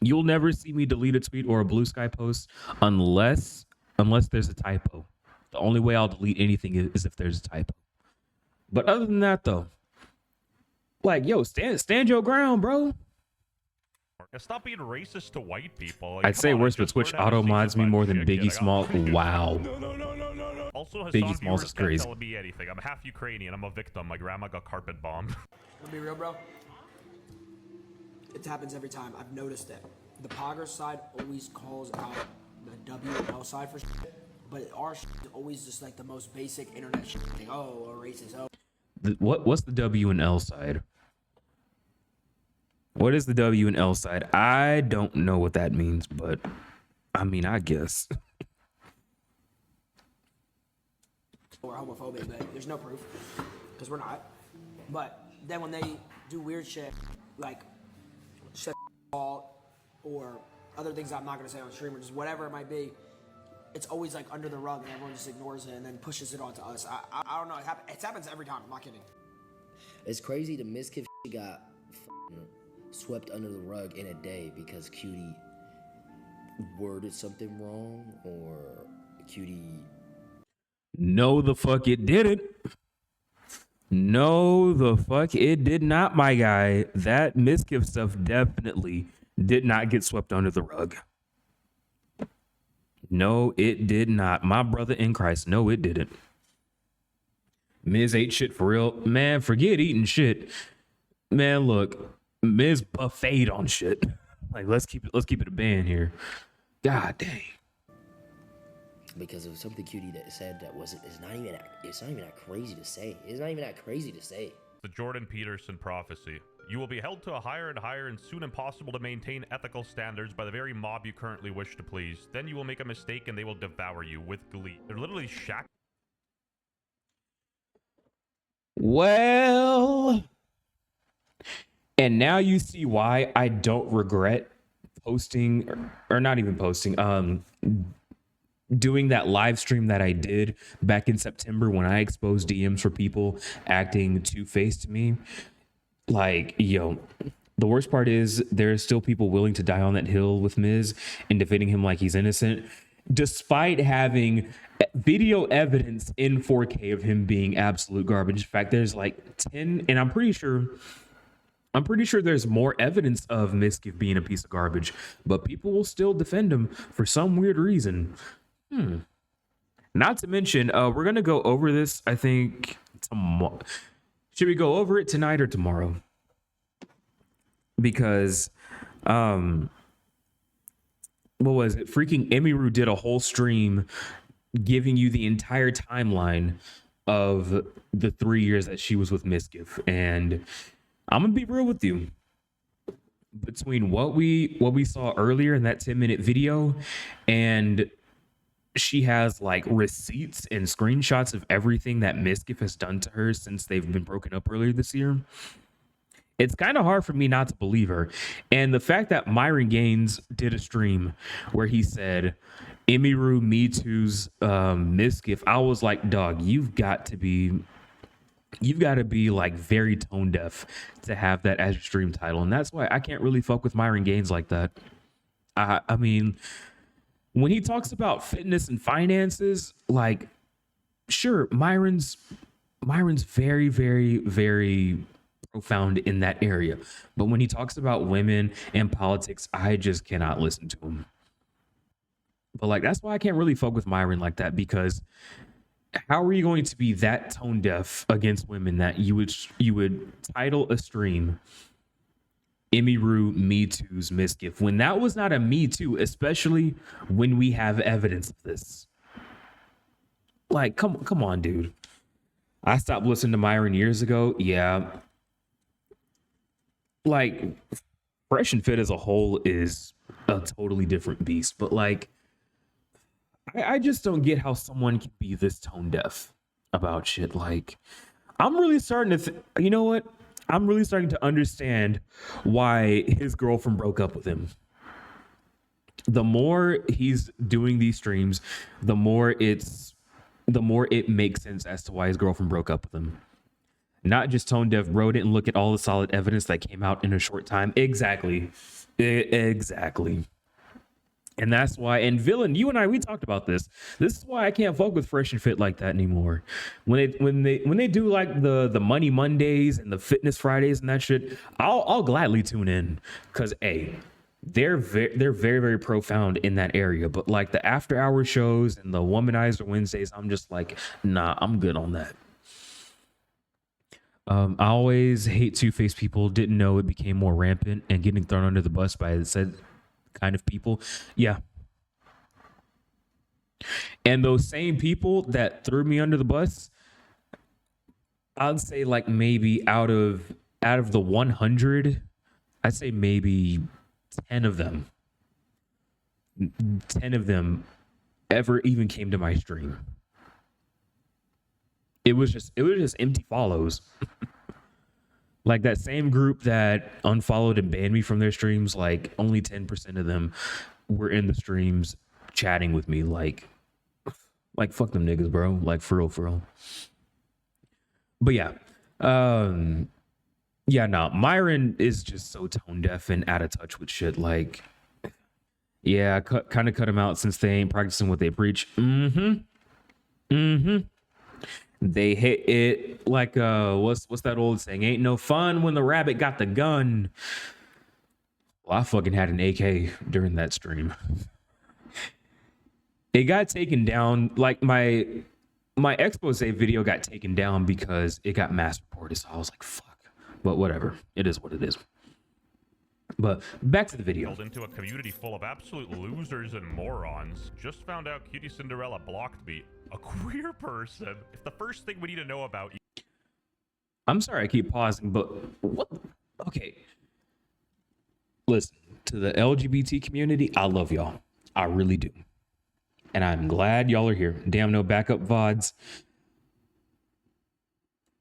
You'll never see me delete a tweet or a Blue Sky post unless there's a typo. The only way I'll delete anything is if there's a typo. But other than that, though, like, yo, stand your ground, bro. Stop being racist to white people. I'd say worse, but Twitch auto mods me more than Biggie Smalls. Wow. No. Also, Biggie Smalls is crazy. Can't tell me anything. I'm half Ukrainian. I'm a victim. My grandma got carpet bombed. I'll be real, bro. It happens every time. I've noticed it. The Poggers side always calls out the W and L side for shit, but our shit is always just like the most basic internet shit. Like, oh, a racist. Oh. What's the W and L side? What is the W and L side? I don't know what that means, but I mean, I guess. We're homophobic, but there's no proof because we're not. But then when they do weird shit like shit or other things I'm not gonna say on stream or just whatever it might be, it's always like under the rug and everyone just ignores it and then pushes it onto us. I don't know. It happens every time. I'm not kidding. It's crazy the Miskiff got swept under the rug in a day because Cutie worded something wrong or Cutie. No, the fuck it didn't. No, the fuck it did not, my guy. That Miskiff stuff definitely did not get swept under the rug. No, it did not. My brother in Christ, no, it didn't. Miz ate shit for real. Man, forget eating shit. Man, look, Miz buffeted on shit. Like, let's keep it a band here. God dang. Because it was something Cutie that said that it's not even that crazy to say. It's not even that crazy to say. The Jordan Peterson prophecy. You will be held to a higher and higher and soon impossible to maintain ethical standards by the very mob you currently wish to please. Then you will make a mistake and they will devour you with glee. They're literally shacked. Well, and now you see why I don't regret posting or not even posting, doing that live stream that I did back in September when I exposed DMs for people acting two-faced to me. Like, yo, the worst part is there's still people willing to die on that hill with Miz and defending him like he's innocent, despite having video evidence in 4K of him being absolute garbage. In fact, there's like 10, and I'm pretty sure there's more evidence of Miskiff being a piece of garbage, but people will still defend him for some weird reason. Not to mention, we're gonna go over this, I think, tomorrow. Should we go over it tonight or tomorrow? Because, what was it? Freaking Emiru did a whole stream giving you the entire timeline of the 3 years that she was with Miskiff. And I'm gonna be real with you. Between what we saw earlier in that 10-minute video, and she has like receipts and screenshots of everything that Miskiff has done to her since they've been broken up earlier this year. It's kind of hard for me not to believe her. And the fact that Myron Gaines did a stream where he said, Emiru, Me Too's Miskiff, I was like, dog, you've got to be like very tone deaf to have that as your stream title. And that's why I can't really fuck with Myron Gaines like that. I mean, when he talks about fitness and finances, like, sure, Myron's very, very, very profound in that area. But when he talks about women and politics, I just cannot listen to him. But like, that's why I can't really fuck with Myron like that, because how are you going to be that tone deaf against women that you would title a stream Emiru Me Too's Miskiff when that was not a Me Too, especially when we have evidence of this? Like, come on, dude. I stopped listening to Myron years ago. Yeah. Like, Fresh and Fit as a whole is a totally different beast. But like, I just don't get how someone can be this tone deaf about shit. Like, I'm really starting to, you know what? I'm really starting to understand why his girlfriend broke up with him. The more he's doing these streams, the more it makes sense as to why his girlfriend broke up with him. Not just tone deaf, bro didn't look at all the solid evidence that came out in a short time. Exactly. Exactly. And that's why, and Villain, you and I, we talked about this. This is why I can't fuck with Fresh and Fit like that anymore. When they do like the Money Mondays and the Fitness Fridays and that shit, I'll gladly tune in, because they're very profound in that area. But like the after hour shows and the Womanizer Wednesdays, I'm just like, nah, I'm good on that. I always hate two-faced people. Didn't know it became more rampant and getting thrown under the bus by the said kind of people. Yeah. And those same people that threw me under the bus, I'd say like maybe out of the 100, I'd say maybe 10 of them ever even came to my stream. It was just empty follows. Like that same group that unfollowed and banned me from their streams, like only 10% of them were in the streams chatting with me. Like fuck them niggas, bro. Like for real. But yeah. Yeah, no, Myron is just so tone deaf and out of touch with shit. Like, yeah, kind of cut him out since they ain't practicing what they preach. They hit it like what's that old saying? Ain't no fun when the rabbit got the gun. Well, I fucking had an AK during that stream. It got taken down. Like my expose video got taken down because it got mass reported. So I was like, fuck. But whatever. It is what it is. But back to the video. Into a community full of absolute losers and morons. Just found out Cutie Cinderella blocked me. A queer person. If the first thing we need to know about you. I'm sorry I keep pausing, but what? Okay. Listen, to the LGBT community, I love y'all. I really do. And I'm glad y'all are here. Damn, no backup VODs.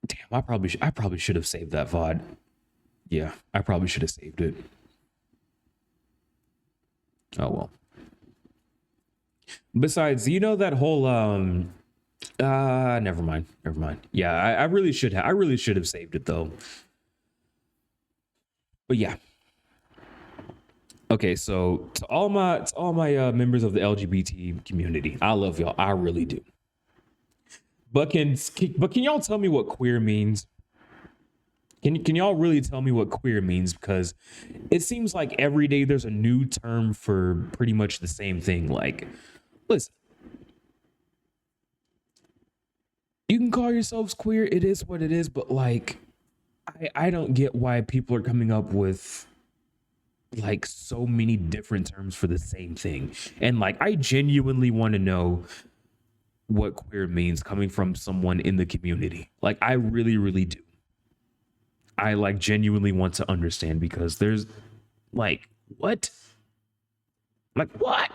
Damn, I probably should have saved that VOD. Yeah, I probably should have saved it. Oh well. Besides, you know that whole never mind. Yeah, I really should have saved it though. But yeah. Okay, so to all my members of the LGBT community, I love y'all. I really do. But can y'all tell me what queer means? Can y'all really tell me what queer means? Because it seems like every day there's a new term for pretty much the same thing. Like, listen, you can call yourselves queer. It is what it is. But like, I don't get why people are coming up with like so many different terms for the same thing. And like, I genuinely want to know what queer means coming from someone in the community. Like, I really do. I like genuinely want to understand, because there's like, what? Like, what?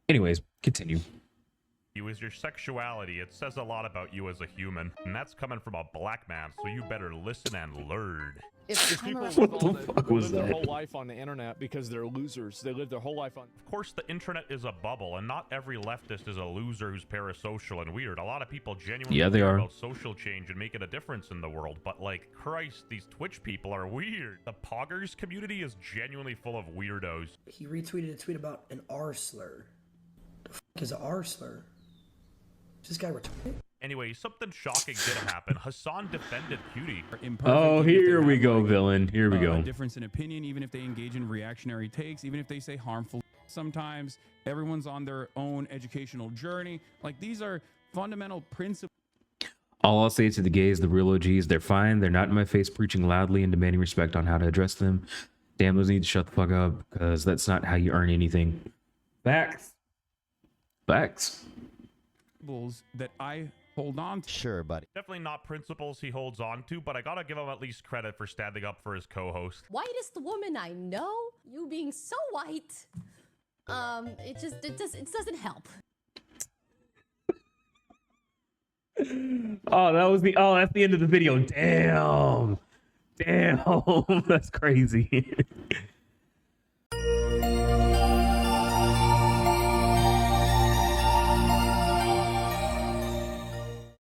Anyways, continue. You is your sexuality. It says a lot about you as a human. And that's coming from a black man, so you better listen and learn. If people What the fuck was live their that? whole life on the internet because they're losers. They live their whole life on. Of course, the internet is a bubble, and not every leftist is a loser who's parasocial and weird. A lot of people genuinely Yeah, they care are. about social change and making a difference in the world. But like, Christ, these Twitch people are weird. The Poggers community is genuinely full of weirdos. He retweeted a tweet about an R slur. The fuck is an R slur? Is this guy retarded? Anyway, something shocking did happen. Hassan defended Cutie. Oh, here we go, villain. Here we go. Difference in opinion, even if they engage in reactionary takes, even if they say harmful. Sometimes everyone's on their own educational journey. Like, these are fundamental principles. All I'll say to the gays, the real OGs, they're fine. They're not in my face preaching loudly and demanding respect on how to address them. Damn, those need to shut the fuck up, because that's not how you earn anything. Facts. Facts. That I hold on to. Sure, buddy. Definitely not principles he holds on to, but I gotta give him at least credit for standing up for his co-host. Whitest woman I know. You being so white. It doesn't help. Oh, that's the end of the video. Damn. That's crazy.